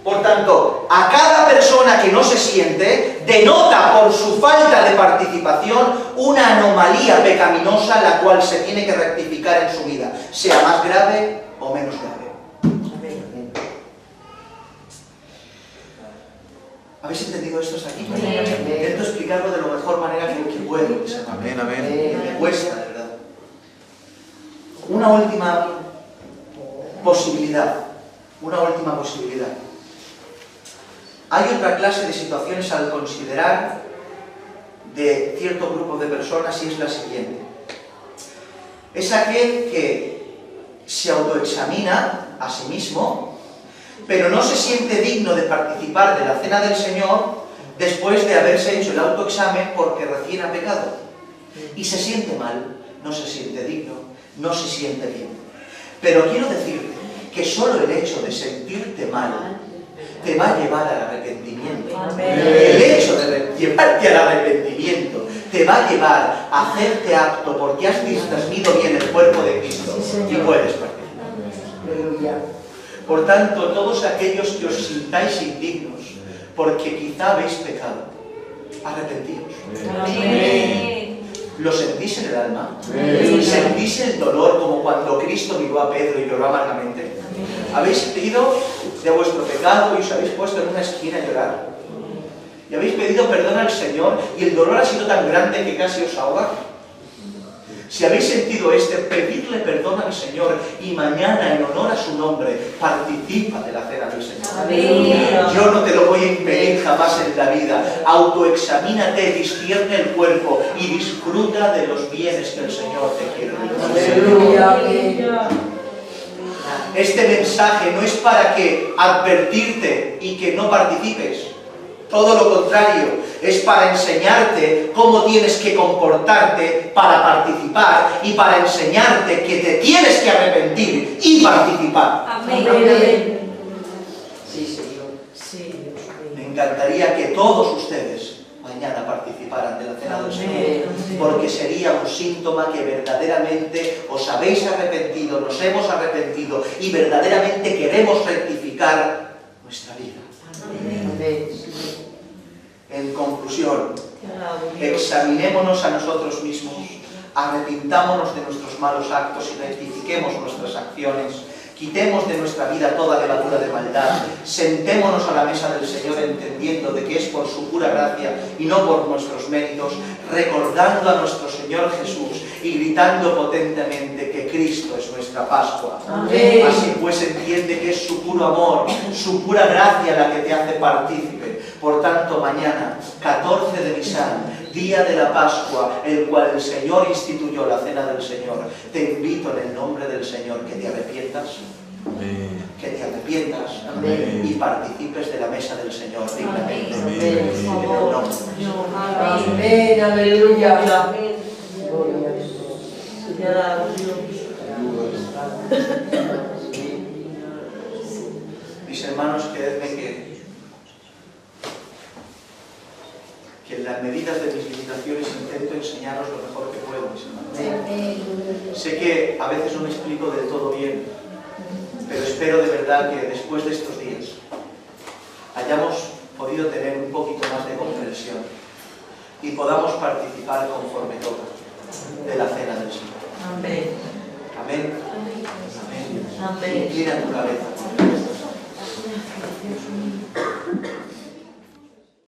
Por tanto, a cada persona que no se siente, denota por su falta de participación una anomalía pecaminosa la cual se tiene que rectificar en su vida, sea más grave o menos grave. ¿Habéis entendido esto hasta aquí? Intento explicarlo de la mejor manera que puedo. Amén, amén. Me cuesta, de verdad. Una última posibilidad. Una última posibilidad. Hay otra clase de situaciones al considerar de cierto grupo de personas, y es la siguiente. Es aquel que se autoexamina a sí mismo, pero no se siente digno de participar de la cena del Señor después de haberse hecho el autoexamen porque recién ha pecado. Y se siente mal, no se siente digno, no se siente bien. Pero quiero decirte que solo el hecho de sentirte mal te va a llevar al arrepentimiento. El hecho de llevarte al arrepentimiento te va a llevar a hacerte apto porque has discernido bien el cuerpo de Cristo y puedes participar. Por tanto, todos aquellos que os sintáis indignos porque quizá habéis pecado, arrepentíos. ¿Lo sentís en el alma? ¿Sentís el dolor como cuando Cristo miró a Pedro y lloró amargamente? ¿Habéis ido de vuestro pecado y os habéis puesto en una esquina a llorar? ¿Y habéis pedido perdón al Señor y el dolor ha sido tan grande que casi os ahoga? Si habéis sentido pedidle perdón al Señor y mañana, en honor a su nombre, participa de la cena del Señor. Amén. Yo no te lo voy a impedir jamás en la vida. Autoexamínate, discierne el cuerpo y disfruta de los bienes que el Señor te quiere dar. Este mensaje no es para que advertirte y que no participes. Todo lo contrario, es para enseñarte cómo tienes que comportarte para participar y para enseñarte que te tienes que arrepentir y participar. Amén. Sí, Señor. Me encantaría que todos ustedes mañana participaran de la cena del Señor, porque sería un síntoma que verdaderamente os habéis arrepentido, nos hemos arrepentido y verdaderamente queremos rectificar nuestra vida. En conclusión, examinémonos a nosotros mismos, arrepintámonos de nuestros malos actos y rectifiquemos nuestras acciones, quitemos de nuestra vida toda levadura de maldad, sentémonos a la mesa del Señor entendiendo de que es por su pura gracia y no por nuestros méritos, recordando a nuestro Señor Jesús y gritando potentemente que Cristo es nuestra Pascua. Amén. Así pues entiende que es su puro amor, su pura gracia la que te hace partícipe. Por tanto, mañana, 14 de Nisan, día de la Pascua, el cual el Señor instituyó, la cena del Señor, te invito en el nombre del Señor que te arrepientas, que te arrepientas y participes de la mesa del Señor dignamente. En el nombre del Señor. Amén, aleluya. Gloria a Dios. Mis hermanos, creedme que en las medidas de mis limitaciones intento enseñaros lo mejor que puedo, mis hermanos. Sé que a veces no me explico del todo bien, pero espero de verdad que después de estos días hayamos podido tener un poquito más de comprensión y podamos participar conforme toca de la cena del Señor. Amén. Amén. Amén. Amén. Inclina tu cabeza.